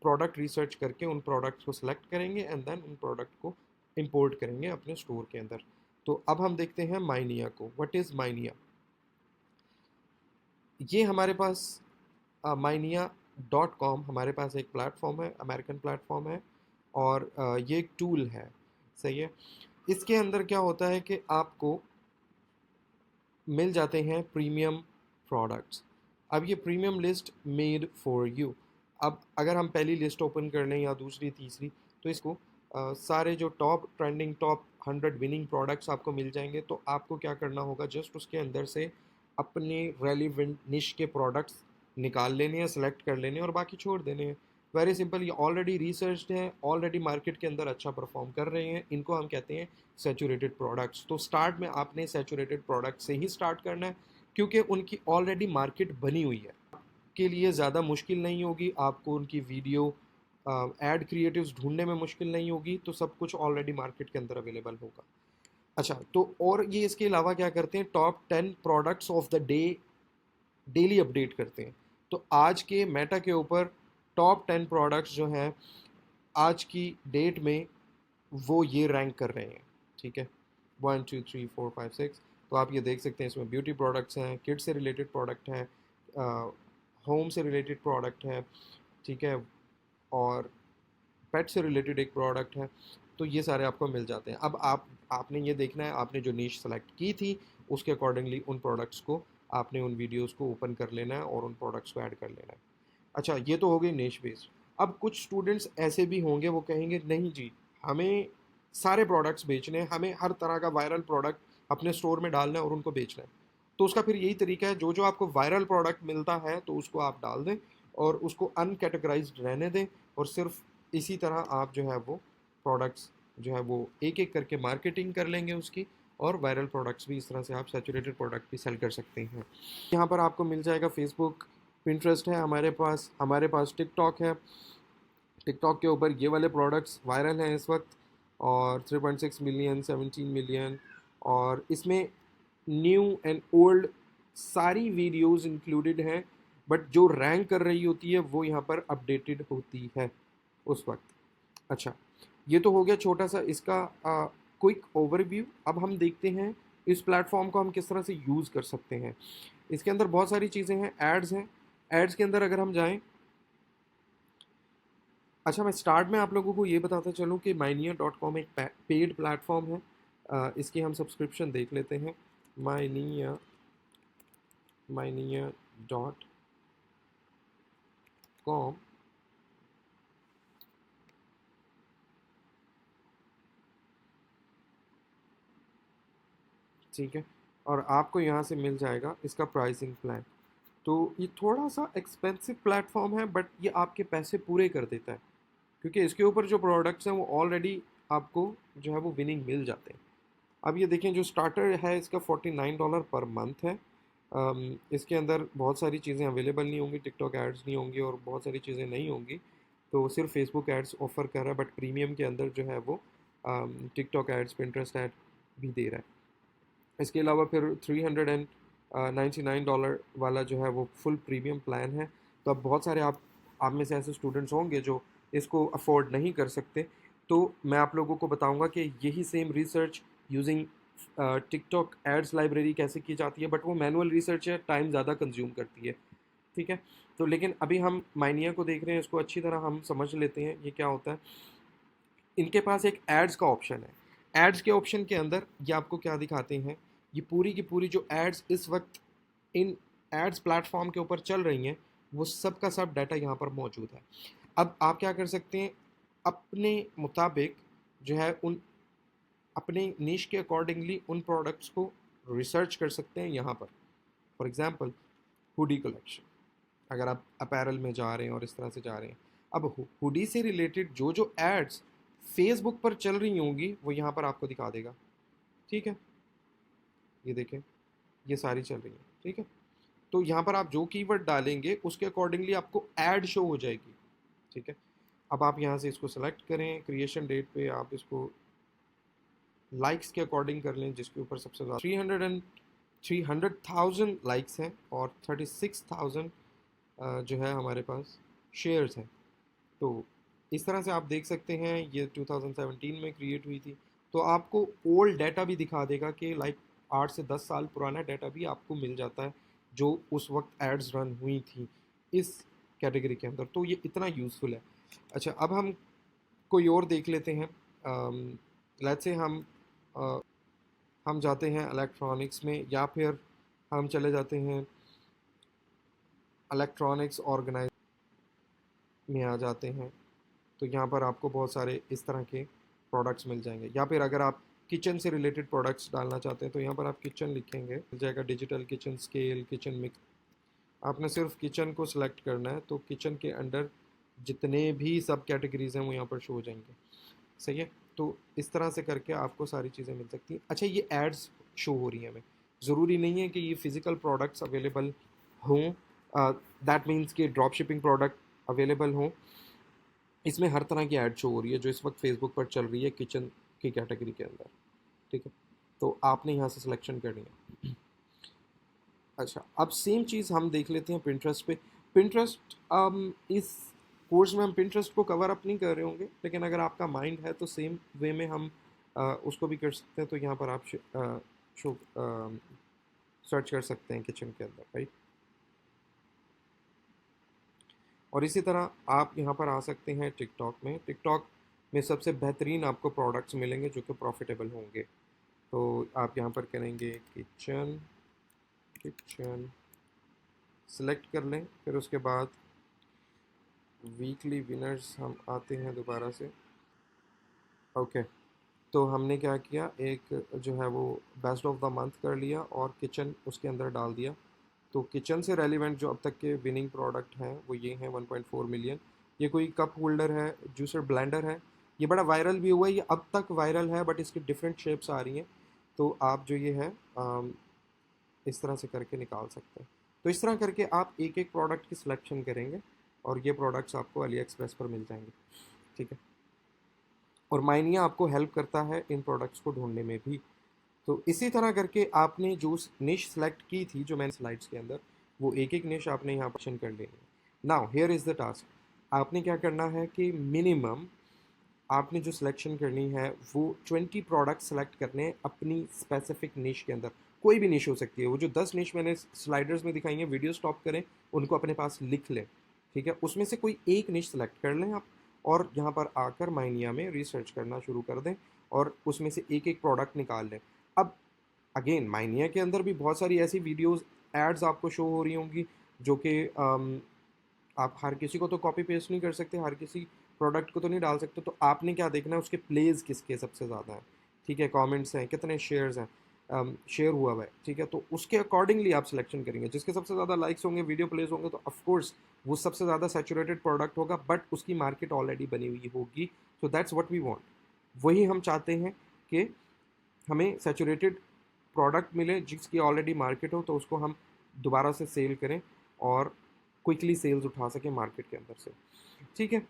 [SPEAKER 1] प्रोडक्ट रिसर्च करके उन प्रोडक्ट्स को सिलेक्ट करेंगे एंड देन उन प्रोडक्ट को इंपोर्ट करेंगे अपने स्टोर के अंदर। तो अब हम देखते हैं माइनिया को। What is Minea? ये हमारे पास माइनिया.com हमारे पास एक प्लेटफॉर्म है, अमेरिकन प्लेटफॉर्म है, और ये एक टूल है। सही है, इसके अंदर क्या होता है कि आपको मिल जाते हैं प्रीमियम प्रोडक्ट्स। अब ये premium list made for you. अब अगर हम पहली लिस्ट ओपन कर लें या दूसरी तीसरी, तो इसको सारे जो top trending top 100 winning products आपको मिल जाएंगे। तो आपको क्या करना होगा, जस्ट उसके अंदर से अपने रेलिवेंट निश के प्रोडक्ट्स निकाल लेने हैं, सेलेक्ट कर लेने हैं और बाकी छोड़ देने हैं। वेरी सिंपल, ये ऑलरेडी रिसर्च्ड हैं, ऑलरेडी मार्केट के अंदर अच्छा परफॉर्म कर रहे हैं, इनको हम कहते हैं सैचुरेटेड प्रोडक्ट्स। तो स्टार्ट में आपने सैचुरेटेड प्रोडक्ट से ही स्टार्ट करना है क्योंकि उनकी ऑलरेडी मार्केट बनी हुई है। के लिए ज़्यादा मुश्किल नहीं होगी, आपको उनकी वीडियो एड क्रिएटिव्स ढूंढने में मुश्किल नहीं होगी, तो सब कुछ ऑलरेडी मार्केट के अंदर अवेलेबल होगा। अच्छा, तो और ये इसके अलावा क्या करते हैं, top 10 products of the day daily update करते हैं। तो आज के मेटा के ऊपर टॉप 10 प्रोडक्ट्स जो हैं आज की डेट में वो ये रैंक कर रहे हैं। ठीक है, 1 2 3 4 5 6। तो आप ये देख सकते हैं, इसमें ब्यूटी प्रोडक्ट्स हैं, किड से रिलेटेड प्रोडक्ट हैं, होम से रिलेटेड प्रोडक्ट है, ठीक है, और पेट से रिलेटेड एक प्रोडक्ट है। तो ये सारे आपको मिल जाते हैं। अब आपने ये देखना है, आपने जो नीश सेलेक्ट की थी उसके अकॉर्डिंगली उन प्रोडक्ट्स को आपने उन वीडियोस को ओपन कर लेना है और उन प्रोडक्ट्स को ऐड कर लेना है। अच्छा, ये तो हो गई निश बेस्ड। अब कुछ स्टूडेंट्स ऐसे भी होंगे, वो कहेंगे नहीं जी, हमें सारे प्रोडक्ट्स बेचने हैं, हमें हर तरह का वायरल प्रोडक्ट अपने स्टोर में डालना है और उनको बेचना है। तो उसका फिर यही तरीका है, जो जो आपको वायरल प्रोडक्ट मिलता है तो उसको आप डाल दें और उसको अनकैटेगराइज्ड रहने दें, और सिर्फ इसी तरह आप जो है वो प्रोडक्ट्स जो है वो एक एक करके मार्केटिंग कर लेंगे उसकी, और वायरल प्रोडक्ट्स भी इस तरह से आप सैचुरेटेड प्रोडक्ट भी सेल कर सकते हैं। यहाँ पर आपको मिल जाएगा फेसबुक, पिंटरेस्ट है हमारे पास टिकटॉक है। टिकटॉक के ऊपर ये वाले प्रोडक्ट्स वायरल हैं इस वक्त, और 3.6 मिलियन, 17 मिलियन, और इसमें न्यू एंड ओल्ड सारी वीडियोस इंक्लूडेड हैं, बट जो रैंक कर रही होती है वो यहाँ पर अपडेटेड होती है उस वक्त। अच्छा, ये तो हो गया छोटा सा इसका क्विक ओवरव्यू। अब हम देखते हैं इस प्लेटफॉर्म को हम किस तरह से यूज़ कर सकते हैं। इसके अंदर बहुत सारी चीज़ें हैं, एड्स हैं, एड्स के अंदर अगर हम जाएं, अच्छा मैं स्टार्ट में आप लोगों को ये बताता चलूँ कि mynia.com एक पेड प्लेटफॉर्म है। इसकी हम सब्सक्रिप्शन देख लेते हैं। mynia.com, ठीक है, और आपको यहाँ से मिल जाएगा इसका प्राइसिंग प्लान। तो ये थोड़ा सा एक्सपेंसिव प्लेटफॉर्म है, बट ये आपके पैसे पूरे कर देता है, क्योंकि इसके ऊपर जो प्रोडक्ट्स हैं वो ऑलरेडी आपको जो है वो विनिंग मिल जाते हैं। अब ये देखें, जो स्टार्टर है इसका $49 पर मंथ है। इसके अंदर बहुत सारी चीज़ें अवेलेबल नहीं होंगी, टिकटॉक एड्स नहीं होंगी और बहुत सारी चीज़ें नहीं होंगी, तो सिर्फ फेसबुक एड्स ऑफर कर रहा है, बट प्रीमियम के अंदर जो है वो टिकटॉक एड्स, पिंटरेस्ट एड भी दे रहा है। इसके अलावा फिर $399 वाला जो है वो फुल प्रीमियम प्लान है। तो अब बहुत सारे आप में से ऐसे स्टूडेंट्स होंगे जो इसको अफोर्ड नहीं कर सकते, तो मैं आप लोगों को बताऊंगा कि यही same research using TikTok ads library कैसे की जाती है, बट वो मैनुअल रिसर्च है, टाइम ज़्यादा कंज्यूम करती है, ठीक है। तो लेकिन अभी हम माइनिया को देख रहे हैं, इसको अच्छी तरह हम समझ लेते हैं ये क्या होता है। इनके पास एक एड्स का ऑप्शन है। एड्स के ऑप्शन के अंदर ये आपको क्या दिखाते हैं, ये पूरी की पूरी जो एड्स इस वक्त इन एड्स प्लेटफॉर्म के ऊपर चल रही हैं, वो सब का सब डाटा यहाँ पर मौजूद है। अब आप क्या कर सकते हैं, अपने मुताबिक जो है उन अपने निश के अकॉर्डिंगली उन प्रोडक्ट्स को रिसर्च कर सकते हैं यहाँ पर। फॉर एग्जांपल हुडी कलेक्शन, अगर आप अपैरल में जा रहे हैं और इस तरह से जा रहे हैं, अब हुडी से रिलेटेड जो जो एड्स फेसबुक पर चल रही होंगी वो यहाँ पर आपको दिखा देगा, ठीक है। ये देखें, ये सारी चल रही हैं, ठीक है। तो यहाँ पर आप जो कीवर्ड डालेंगे उसके अकॉर्डिंगली आपको ऐड शो हो जाएगी, ठीक है। अब आप यहाँ से इसको सेलेक्ट करें, क्रिएशन डेट पे आप इसको लाइक्स के अकॉर्डिंग कर लें, जिसके ऊपर सबसे ज़्यादा 300,000 लाइक्स हैं और 36,000 जो है हमारे पास शेयर्स हैं। तो इस तरह से आप देख सकते हैं, ये 2017 में क्रिएट हुई थी। तो आपको ओल्ड डाटा भी दिखा देगा कि लाइक 8 से 10 साल पुराना डाटा भी आपको मिल जाता है, जो उस वक्त एड्स रन हुई थी इस कैटेगरी के अंदर। तो ये इतना यूज़फुल है। अच्छा, अब हम कोई और देख लेते हैं। लेट्स से हम जाते हैं इलेक्ट्रॉनिक्स में, या फिर हम चले जाते हैं इलेक्ट्रॉनिक्स ऑर्गेनाइज में आ जाते हैं। तो यहाँ पर आपको बहुत सारे इस तरह के प्रोडक्ट्स मिल जाएंगे, या फिर अगर आप किचन से रिलेटेड प्रोडक्ट्स डालना चाहते हैं तो यहाँ पर आप किचन लिखेंगे, मिल जाएगा digital kitchen scale, kitchen mix. आपने सिर्फ किचन को सिलेक्ट करना है, तो किचन के अंडर जितने भी सब कैटेगरीज हैं वो यहाँ पर शो हो जाएंगे, सही है। तो इस तरह से करके आपको सारी चीज़ें मिल सकती हैं। अच्छा, ये एड्स शो हो रही हैं हमें, ज़रूरी नहीं है कि ये फ़िज़िकल प्रोडक्ट्स अवेलेबल हों, दैट मीन्स कि ड्रॉप शिपिंग प्रोडक्ट अवेलेबल हों। इसमें हर तरह की ऐड शो हो रही है जो इस वक्त फेसबुक पर चल रही है किचन की कैटेगरी के अंदर, ठीक है। तो आपने यहाँ से सिलेक्शन करनी है। अच्छा, अब सेम चीज़ हम देख लेते हैं पिंटरेस्ट पे। पिंटरेस्ट इस कोर्स में हम पिंटरेस्ट को कवर अप नहीं कर रहे होंगे, लेकिन अगर आपका माइंड है तो सेम वे में हम उसको भी कर सकते हैं। तो यहाँ पर आप शो सर्च कर सकते हैं किचन के अंदर, राइट। और इसी तरह आप यहाँ पर आ सकते हैं टिकटॉक में। टिकटॉक में सबसे बेहतरीन आपको प्रोडक्ट्स मिलेंगे जो कि प्रॉफिटेबल होंगे। तो आप यहाँ पर करेंगे किचन, किचन सेलेक्ट कर लें, फिर उसके बाद वीकली विनर्स हम आते हैं दोबारा से। ओके, तो हमने क्या किया, एक जो है वो बेस्ट ऑफ द मंथ कर लिया और किचन उसके अंदर डाल दिया। तो किचन से रेलिवेंट जो अब तक के विनिंग प्रोडक्ट हैं वो ये हैं 1.4 मिलियन। ये कोई कप होल्डर है, जूसर ब्लेंडर है, ये बड़ा वायरल भी हुआ है, ये अब तक वायरल है, बट इसकी डिफरेंट शेप्स आ रही हैं। तो आप जो ये है इस तरह से करके निकाल सकते हैं। तो इस तरह करके आप एक एक प्रोडक्ट की सिलेक्शन करेंगे और ये प्रोडक्ट्स आपको अली एक्सप्रेस पर मिल जाएंगे, ठीक है। और माइनिया आपको हेल्प करता है इन प्रोडक्ट्स को ढूंढने में भी। तो इसी तरह करके आपने जो निश सेलेक्ट की थी जो मैंने स्लाइड्स के अंदर, वो एक एक निश आपने यहाँ पर कर लेनी है। Now here is the task, आपने क्या करना है कि मिनिमम आपने जो सिलेक्शन करनी है वो 20 प्रोडक्ट सेलेक्ट करने हैं अपनी स्पेसिफिक निश के अंदर। कोई भी निश हो सकती है। वो जो 10 निश मैंने स्लाइडर्स में दिखाई हैं, वीडियो स्टॉप करें, उनको अपने पास लिख लें, ठीक है। उसमें से कोई एक निश सेलेक्ट कर लें आप, और यहाँ पर आकर माइनिया में रिसर्च करना शुरू कर दें और उसमें से एक एक प्रोडक्ट निकाल लें। अब अगेन माइनिया के अंदर भी बहुत सारी ऐसी वीडियोस एड्स आपको शो हो रही होंगी जो कि आप हर किसी को तो कॉपी पेस्ट नहीं कर सकते, हर किसी प्रोडक्ट को तो नहीं डाल सकते। तो आपने क्या देखना है, उसके प्लेज किसके सबसे ज़्यादा हैं, ठीक है, कमेंट्स हैं, कितने शेयर्स हैं, शेयर हुआ हुआ है, ठीक है। तो उसके अकॉर्डिंगली आप सिलेक्शन करेंगे। जिसके सबसे ज़्यादा लाइक्स होंगे, वीडियो प्लेस होंगे, तो ऑफकोर्स वो सबसे ज़्यादा सैचुरेटेड प्रोडक्ट होगा, बट उसकी मार्केट ऑलरेडी बनी हुई होगी। So that's what we want. वही हम चाहते हैं कि हमें सैचुरेटेड प्रोडक्ट मिले जिसकी ऑलरेडी मार्केट हो, तो उसको हम दोबारा से सेल करें और क्विकली सेल्स उठा सकें मार्केट के अंदर से, ठीक है।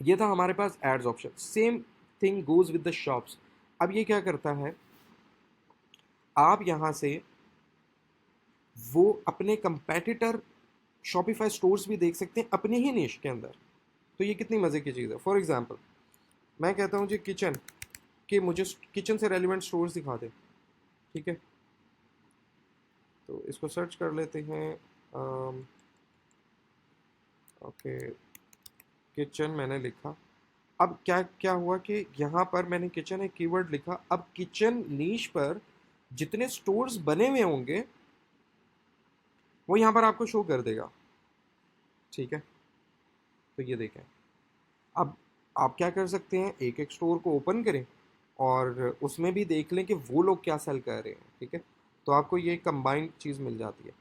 [SPEAKER 1] ये था हमारे पास ads option. Same thing goes with the shops. अब ये क्या करता है, आप यहाँ से वो अपने कंपेटिटर शॉपिफाई स्टोर्स भी देख सकते हैं अपने ही निश के अंदर। तो ये कितनी मज़े की चीज़ है। फॉर एग्जांपल मैं कहता हूँ जी किचन कि मुझे किचन से रेलिवेंट स्टोर्स दिखा दे, ठीक है। तो इसको सर्च कर लेते हैं। ओके, किचन मैंने लिखा। अब क्या क्या हुआ कि यहाँ पर मैंने किचन एक कीवर्ड लिखा। अब किचन नीश पर जितने स्टोर्स बने हुए होंगे वो यहाँ पर आपको शो कर देगा, ठीक है। तो ये देखें। अब आप क्या कर सकते हैं, एक एक स्टोर को ओपन करें और उसमें भी देख लें कि वो लोग क्या सेल कर रहे हैं, ठीक है। तो आपको ये कंबाइंड चीज़ मिल जाती है।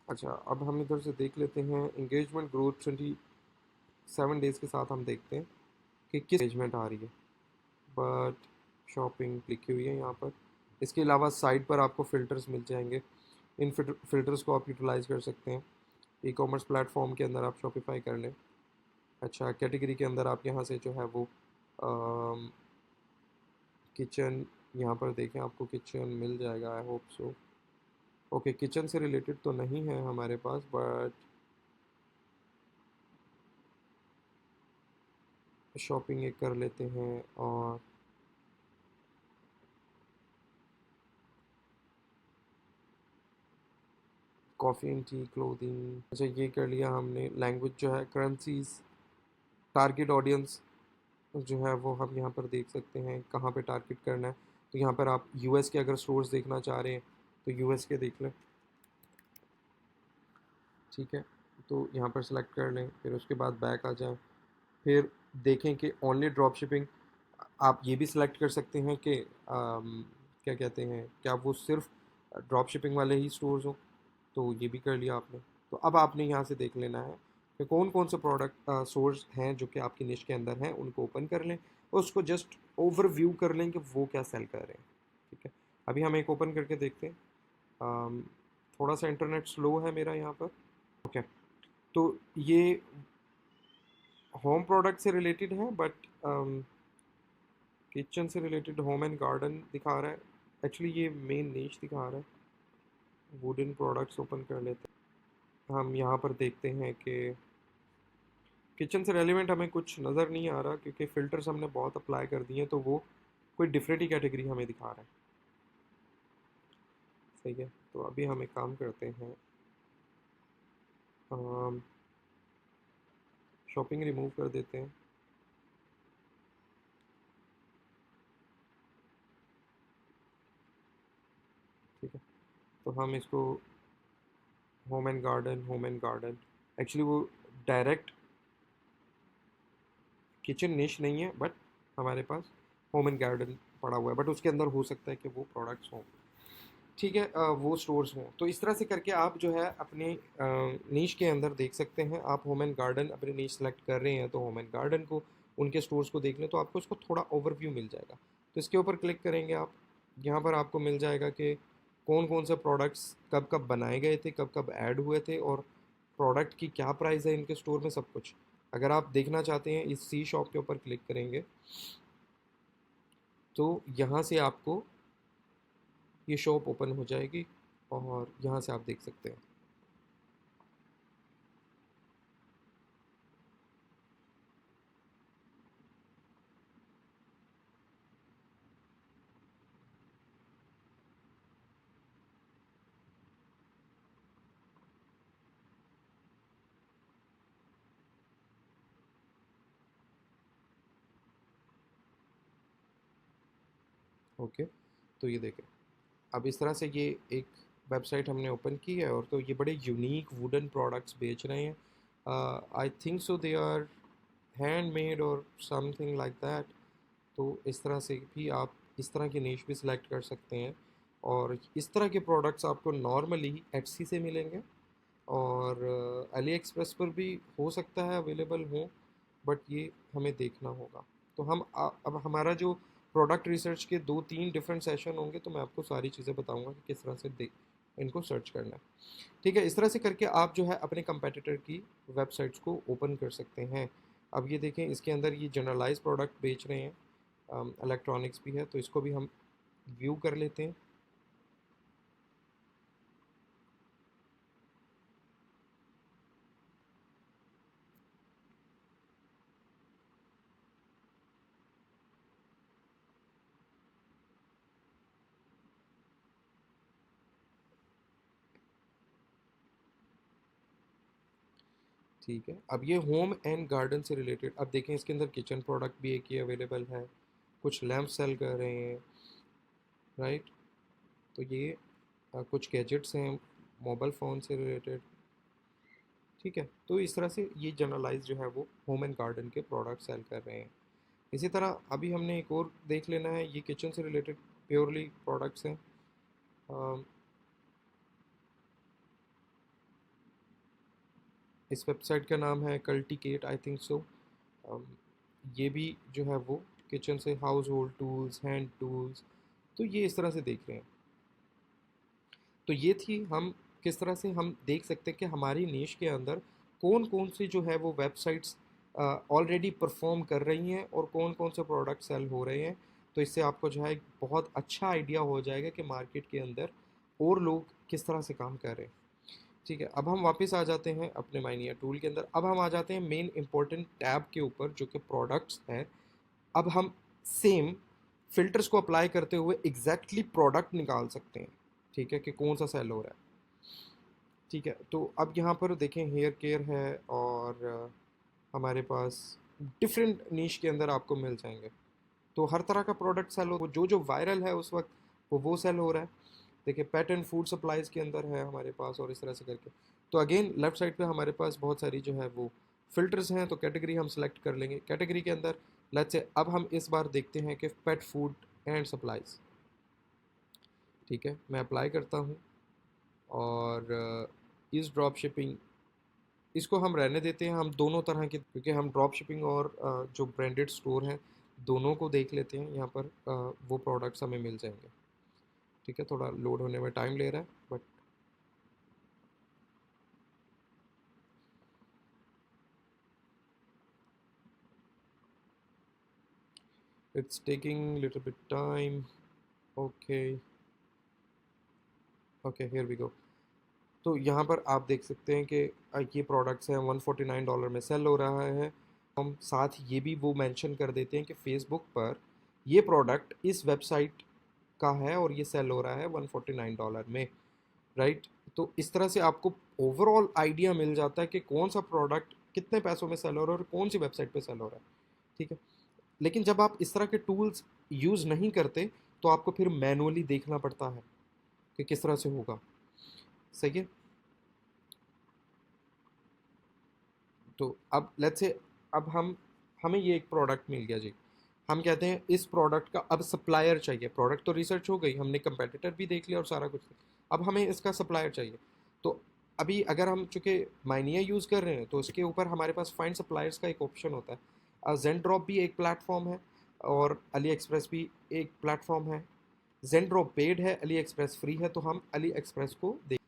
[SPEAKER 1] अच्छा, अब हम इधर से देख लेते हैं इंगेजमेंट ग्रोथ 27 डेज़ के साथ। हम देखते हैं कि किस एंगेजमेंट आ रही है। बट शॉपिंग लिखी हुई है यहाँ पर। इसके अलावा साइड पर आपको फ़िल्टर्स मिल जाएंगे। इन फ़िल्टर्स को आप यूटिलाइज़ कर सकते हैं। ई कॉमर्स प्लेटफॉर्म के अंदर आप शॉपिफाई कर लें। अच्छा, कैटेगरी के अंदर आप यहाँ से जो है वो किचन, यहाँ पर देखें आपको किचन मिल जाएगा, I hope so. Okay, kitchen से रिलेटेड तो नहीं है हमारे पास, बट शॉपिंग एक कर लेते हैं। और कॉफ़ी एंड टी, क्लोथिंग, अच्छा ये कर लिया हमने। लैंग्वेज जो है, करेंसीज, टारगेट ऑडियंस जो है वो हम यहाँ पर देख सकते हैं कहाँ पे टारगेट करना है। तो यहाँ पर आप यूएस के अगर स्टोर्स देखना चाह रहे हैं तो यूएस के देख लें, ठीक है। तो यहाँ पर सेलेक्ट कर लें, फिर उसके बाद बैक आ जाएं, फिर देखें कि ओनली ड्रॉप शिपिंग। आप ये भी सिलेक्ट कर सकते हैं कि क्या कहते हैं, क्या वो सिर्फ ड्रॉप शिपिंग वाले ही स्टोर्स हों। तो ये भी कर लिया आपने। तो अब आपने यहाँ से देख लेना है कि कौन कौन से प्रोडक्ट सोर्स हैं जो कि आपकी निश के अंदर हैं, उनको ओपन कर लें और उसको जस्ट ओवरव्यू कर लें कि वो क्या सेल कर रहे हैं, ठीक है। अभी हम एक ओपन करके देखते हैं। थोड़ा सा इंटरनेट स्लो है मेरा यहाँ पर। ओके, तो ये होम प्रोडक्ट से रिलेटेड है, बट किचन से रिलेटेड होम एंड गार्डन दिखा रहा है। एक्चुअली ये मेन नीश दिखा रहा है। वुडन प्रोडक्ट्स ओपन कर लेते हैं। हम यहाँ पर देखते हैं कि किचन से रेलिवेंट हमें कुछ नज़र नहीं आ रहा क्योंकि फ़िल्टर्स हमने बहुत अप्लाई कर दिए हैं, तो वो कोई डिफरेंट ही कैटेगरी हमें दिखा रहा है, सही है। तो अभी हम एक काम करते हैं, शॉपिंग रिमूव कर देते हैं, ठीक है। तो हम इसको होम एंड गार्डन, एक्चुअली वो डायरेक्ट किचन निश नहीं है, बट हमारे पास होम एंड गार्डन पड़ा हुआ है, बट उसके अंदर हो सकता है कि वो प्रोडक्ट्स हों, ठीक है, वो स्टोर्स हों। तो इस तरह से करके आप जो है अपने नीश के अंदर देख सकते हैं। आप होम एंड गार्डन अपनी नीश सेलेक्ट कर रहे हैं तो होम एंड गार्डन को, उनके स्टोर्स को देख लें तो आपको उसको थोड़ा ओवरव्यू मिल जाएगा। तो इसके ऊपर क्लिक करेंगे आप, यहाँ पर आपको मिल जाएगा कि कौन कौन से प्रोडक्ट्स कब कब बनाए गए थे, कब कब ऐड हुए थे, और प्रोडक्ट की क्या प्राइस है इनके स्टोर में, सब कुछ। अगर आप देखना चाहते हैं, इस सी शॉप के ऊपर क्लिक करेंगे तो यहाँ से आपको ये शॉप ओपन हो जाएगी और यहाँ से आप देख सकते हैं। ओके, तो ये देखें, अब इस तरह से ये एक वेबसाइट हमने ओपन की है और तो ये बड़े यूनिक वुडन प्रोडक्ट्स बेच रहे हैं। I think so they are handmade और समथिंग लाइक दैट। तो इस तरह से भी आप इस तरह की नीश भी सिलेक्ट कर सकते हैं और इस तरह के प्रोडक्ट्स आपको नॉर्मली एटसी से मिलेंगे और अली एक्सप्रेस पर भी हो सकता है अवेलेबल हो, बट ये हमें देखना होगा। तो हम अब हमारा जो प्रोडक्ट रिसर्च के 2-3 डिफरेंट सेशन होंगे तो मैं आपको सारी चीज़ें बताऊंगा कि किस तरह से देख इनको सर्च करना है। ठीक है, इस तरह से करके आप जो है अपने कंपेटिटर की वेबसाइट्स को ओपन कर सकते हैं। अब ये देखें, इसके अंदर ये जनरलाइज प्रोडक्ट बेच रहे हैं, इलेक्ट्रॉनिक्स भी है, तो इसको भी हम व्यू कर लेते हैं। ठीक है, अब ये होम एंड गार्डन से रिलेटेड, अब देखें इसके अंदर किचन प्रोडक्ट भी एक ही अवेलेबल है, कुछ लैम्प सेल कर रहे हैं, राइट। तो ये कुछ गैजेट्स हैं मोबाइल फ़ोन से रिलेटेड। ठीक है, तो इस तरह से ये जनरलाइज जो है वो होम एंड गार्डन के प्रोडक्ट सेल कर रहे हैं। इसी तरह अभी हमने एक और देख लेना है, ये किचन से रिलेटेड प्योरली प्रोडक्ट्स हैं। अम, इस वेबसाइट का नाम है कल्टिकेट, आई थिंक सो। ये भी जो है वो किचन से house hold tools, hand tools, तो ये इस तरह से देख रहे हैं। तो ये थी, हम किस तरह से हम देख सकते हैं कि हमारी नीश के अंदर कौन कौन सी जो है वो वेबसाइट्स ऑलरेडी परफॉर्म कर रही हैं और कौन कौन से प्रोडक्ट सेल हो रहे हैं। तो इससे आपको जो है एक बहुत अच्छा आइडिया हो जाएगा कि मार्केट के अंदर और लोग किस तरह से काम कर रहे हैं। ठीक है, अब हम वापस आ जाते हैं अपने माइनिया टूल के अंदर। अब हम आ जाते हैं मेन इंपॉर्टेंट टैब के ऊपर जो कि प्रोडक्ट्स हैं। अब हम सेम फिल्टर्स को अप्लाई करते हुए एग्जैक्टली प्रोडक्ट निकाल सकते हैं। ठीक है, कि कौन सा सेल हो रहा है। ठीक है, तो अब यहाँ पर देखें, हेयर केयर है और हमारे पास डिफरेंट नीश के अंदर आपको मिल जाएंगे। तो हर तरह का प्रोडक्ट सेल हो, जो जो वायरल है उस वक्त वो सेल हो रहा है। देखिए, पैट एंड फूड सप्लाईज़ के अंदर है हमारे पास और इस तरह से करके। तो अगेन लेफ्ट साइड पे हमारे पास बहुत सारी जो है वो फ़िल्टर्स हैं, तो कैटेगरी हम सेलेक्ट कर लेंगे। कैटेगरी के अंदर लेट्स से अब हम इस बार देखते हैं कि पेट फूड एंड सप्लाईज़। ठीक है, मैं अप्लाई करता हूँ और इस ड्रॉप शिपिंग इसको हम रहने देते हैं। हम दोनों तरह के, क्योंकि हम ड्रॉप शिपिंग और जो ब्रांडेड स्टोर हैं दोनों को देख लेते हैं। यहाँ पर वो प्रोडक्ट्स हमें मिल जाएंगे। ठीक है, थोड़ा लोड होने में टाइम ले रहा है, but it's taking little bit time. Okay, okay, here we go. तो यहाँ पर आप देख सकते हैं कि ये प्रोडक्ट्स हैं, $149 में सेल हो रहा है। हम साथ ये भी वो मेंशन कर देते हैं कि फेसबुक पर ये प्रोडक्ट इस वेबसाइट का है और ये सेल हो रहा है $149 में, राइट। तो इस तरह से आपको ओवरऑल आइडिया मिल जाता है कि कौन सा प्रोडक्ट कितने पैसों में सेल हो रहा है और कौन सी वेबसाइट पे सेल हो रहा है। ठीक है, लेकिन जब आप इस तरह के टूल्स यूज़ नहीं करते तो आपको फिर मैनुअली देखना पड़ता है कि किस तरह से होगा। सही है, तो अब लेट्स से अब हमें ये एक प्रोडक्ट मिल गया जी। हम कहते हैं इस प्रोडक्ट का अब सप्लायर चाहिए। प्रोडक्ट तो रिसर्च हो गई, हमने कंपेटिटर भी देख लिया और सारा कुछ। अब हमें इसका सप्लायर चाहिए। तो अभी अगर हम चूँकि माइनिया यूज़ कर रहे हैं तो इसके ऊपर हमारे पास फाइंड सप्लायर्स का एक ऑप्शन होता है। जेनड्रॉप भी एक प्लेटफॉर्म है और अली एक्सप्रेस भी एक प्लेटफॉर्म है। जेनड्रॉप पेड है, अली एक्सप्रेस फ्री है, तो हम अली एक्सप्रेस को देख।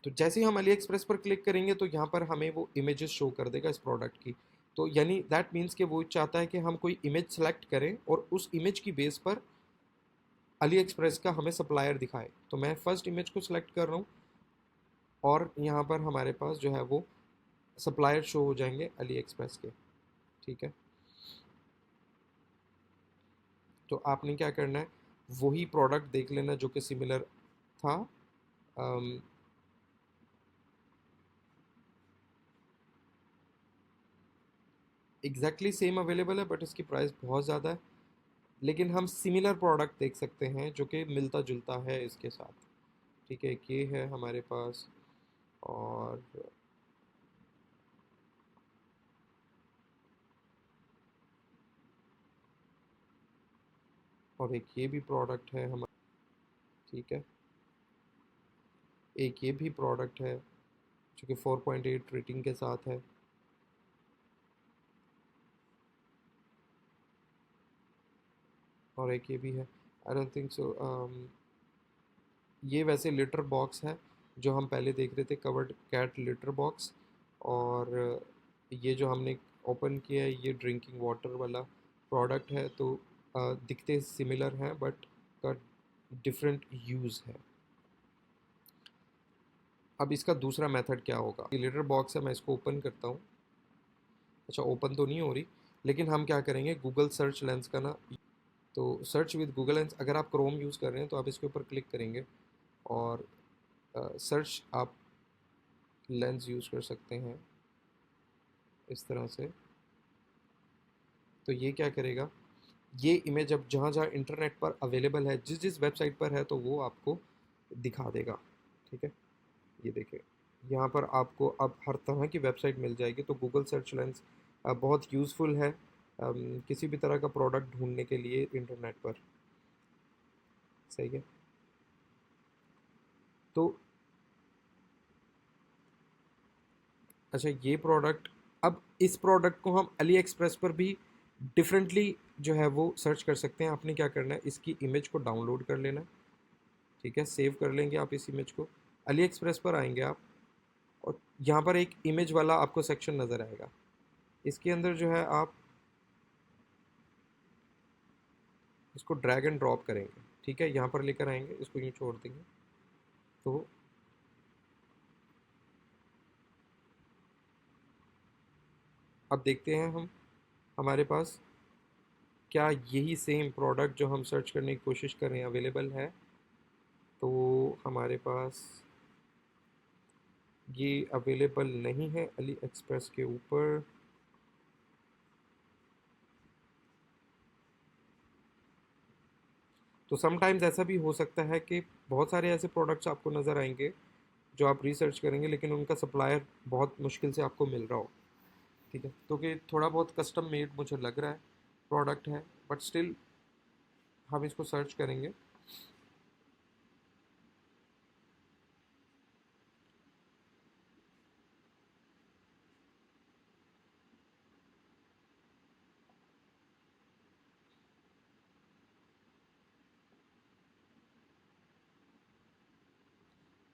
[SPEAKER 1] तो जैसे ही हम अली एक्सप्रेस पर क्लिक करेंगे तो यहाँ पर हमें वो इमेजेस शो कर देगा इस प्रोडक्ट की। तो यानी दैट मीन्स कि वो चाहता है कि हम कोई इमेज सेलेक्ट करें और उस इमेज की बेस पर अली एक्सप्रेस का हमें सप्लायर दिखाए। तो मैं फर्स्ट इमेज को सिलेक्ट कर रहा हूँ और यहाँ पर हमारे पास जो है वो सप्लायर शो हो जाएंगे अली एक्सप्रेस के। ठीक है, तो आपने क्या करना है, वही प्रोडक्ट देख लेना जो कि सिमिलर था। एग्जैक्टली सेम अवेलेबल है बट इसकी प्राइस बहुत ज़्यादा है। लेकिन हम सिमिलर प्रोडक्ट देख सकते हैं जो कि मिलता जुलता है इसके साथ। ठीक है, ये है हमारे पास। और एक ये भी प्रोडक्ट है हमारा। ठीक है, एक ये भी प्रोडक्ट है जो कि 4.8 रेटिंग के साथ है। और एक ये भी है। I don't think so. ये वैसे लिटर बॉक्स है जो हम पहले देख रहे थे, कवर्ड कैट लिटर बॉक्स। और ये जो हमने ओपन किया है ये ड्रिंकिंग वाटर वाला प्रोडक्ट है। तो दिखते सिमिलर हैं बट का डिफरेंट यूज़ है। अब इसका दूसरा मेथड क्या होगा? ये लिटर बॉक्स है, मैं इसको ओपन करता हूँ। अच्छा, ओपन तो नहीं हो रही, लेकिन हम क्या करेंगे, गूगल सर्च लेंस का ना, तो सर्च विद गूगल लेंस, अगर आप क्रोम यूज़ कर रहे हैं तो आप इसके ऊपर क्लिक करेंगे और सर्च आप लेंस यूज़ कर सकते हैं इस तरह से। तो ये क्या करेगा, ये इमेज अब जहाँ जहाँ इंटरनेट पर अवेलेबल है, जिस जिस वेबसाइट पर है, तो वो आपको दिखा देगा। ठीक है, ये देखिए, यहाँ पर आपको अब हर तरह की वेबसाइट मिल जाएगी। तो गूगल सर्च लेंस बहुत यूज़फुल है किसी भी तरह का प्रोडक्ट ढूंढने के लिए इंटरनेट पर। सही है। तो अच्छा, ये प्रोडक्ट, अब इस प्रोडक्ट को हम अली एक्सप्रेस पर भी डिफरेंटली जो है वो सर्च कर सकते हैं। आपने क्या करना है, इसकी इमेज को डाउनलोड कर लेना है। ठीक है, सेव कर लेंगे आप इस इमेज को। अली एक्सप्रेस पर आएंगे आप, और यहाँ पर एक इमेज वाला आपको सेक्शन नज़र आएगा। इसके अंदर जो है आप इसको ड्रैग एंड ड्रॉप करेंगे। ठीक है, यहाँ पर लेकर आएंगे, इसको यूँ छोड़ देंगे। तो अब देखते हैं हम, हमारे पास क्या यही सेम प्रोडक्ट जो हम सर्च करने की कोशिश कर रहे हैं अवेलेबल है। तो हमारे पास ये अवेलेबल नहीं है अली एक्सप्रेस के ऊपर। तो समटाइम्स ऐसा भी हो सकता है कि बहुत सारे ऐसे प्रोडक्ट्स आपको नज़र आएंगे जो आप रिसर्च करेंगे, लेकिन उनका सप्लायर बहुत मुश्किल से आपको मिल रहा हो। ठीक है, तो कि थोड़ा बहुत कस्टम मेड मुझे लग रहा है प्रोडक्ट है, बट स्टिल हम इसको सर्च करेंगे।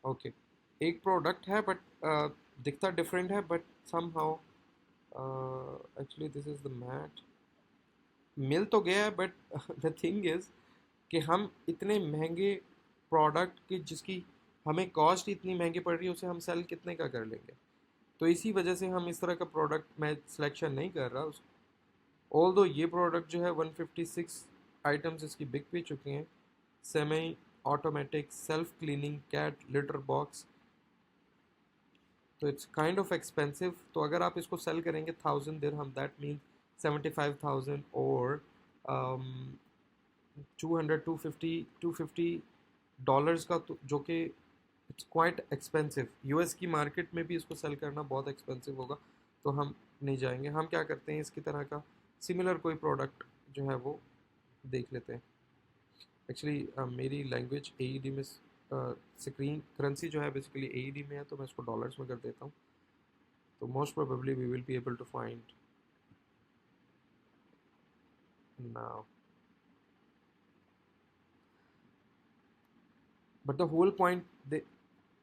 [SPEAKER 1] ओके, एक प्रोडक्ट है बट दिखता डिफरेंट है, but somehow actually this is the mat. मिल तो गया है, बट द थिंग इज़ कि हम इतने महंगे प्रोडक्ट की जिसकी हमें कॉस्ट इतनी महंगी पड़ रही है, उसे हम सेल कितने का कर लेंगे। तो इसी वजह से हम इस तरह का प्रोडक्ट मैं सिलेक्शन नहीं कर रहा। ऑल दो ये प्रोडक्ट जो है 156 आइटम्स इसकी बिक भी चुकी हैं। Semi automatic self cleaning cat litter box. तो इट्स काइंड ऑफ एक्सपेंसिव। तो अगर आप इसको सेल करेंगे 1000 दिरहम, दैट मीन 75,000 और 200 250 $250 का, तो जो कि इट्स क्वाइट एक्सपेंसिव। यूएस की मार्केट में भी इसको सेल करना बहुत एक्सपेंसिव होगा, तो हम नहीं जाएंगे। हम क्या करते हैं, इसकी तरह का सिमिलर कोई प्रोडक्ट जो है वो देख लेते हैं। एक्चुअली मेरी लैंग्वेज एईडी में, स्क्रीन करेंसी जो है बेसिकली एईडी में है, तो मैं इसको डॉलर्स में कर देता हूँ। तो most probably we will be able to find now. But the whole point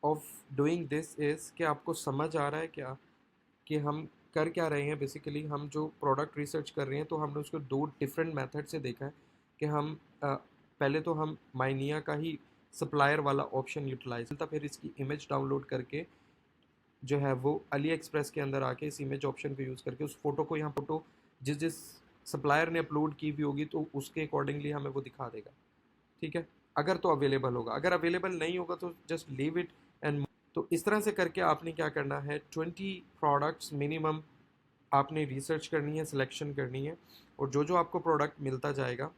[SPEAKER 1] of doing this is कि आपको समझ आ रहा है क्या कि हम कर क्या रहे हैं। बेसिकली हम जो प्रोडक्ट रिसर्च कर रहे हैं, तो हमने उसको दो डिफरेंट मेथड से देखा है कि हम पहले तो हम माइनिया का ही सप्लायर वाला ऑप्शन यूटिलाइज था, फिर इसकी इमेज डाउनलोड करके जो है वो अली एक्सप्रेस के अंदर आके इस इमेज ऑप्शन को यूज़ करके उस फोटो को, यहाँ फोटो जिस जिस सप्लायर ने अपलोड की हुई होगी, तो उसके अकॉर्डिंगली हमें वो दिखा देगा। ठीक है, अगर तो अवेलेबल होगा, अगर अवेलेबल नहीं होगा तो जस्ट लीव इट एंड। तो इस तरह से करके आपने क्या करना है, 20 प्रोडक्ट्स मिनिमम आपने रिसर्च करनी है, सिलेक्शन करनी है, और जो जो आपको प्रोडक्ट मिलता जाएगा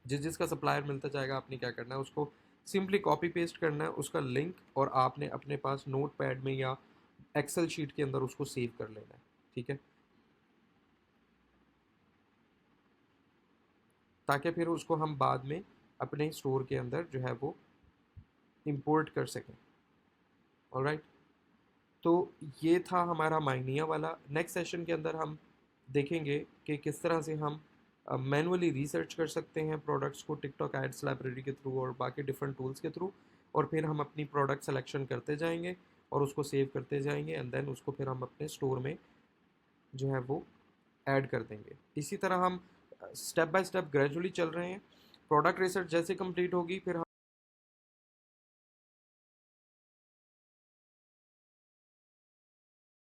[SPEAKER 1] जिस जिसका सप्लायर मिलता जाएगा, आपने क्या करना है, उसको सिंपली कॉपी पेस्ट करना है उसका लिंक, और आपने अपने पास नोट पैड में या एक्सेल शीट के अंदर उसको सेव कर लेना है, ठीक है, ताकि फिर उसको हम बाद में अपने स्टोर के अंदर जो है वो इंपोर्ट कर सकें। ऑलराइट, तो ये था हमारा माइनिया वाला। नेक्स्ट सेशन के अंदर हम देखेंगे कि किस तरह से हम मैनुअली रिसर्च कर सकते हैं प्रोडक्ट्स को टिकटॉक एड्स लाइब्रेरी के थ्रू और बाकी डिफरेंट टूल्स के थ्रू, और फिर हम अपनी प्रोडक्ट सिलेक्शन करते जाएंगे और उसको सेव करते जाएंगे, एंड देन उसको फिर हम अपने स्टोर में जो है वो ऐड कर देंगे। इसी तरह हम स्टेप बाय स्टेप ग्रेजुअली चल रहे हैं। प्रोडक्ट रिसर्च जैसे कंप्लीट होगी, फिर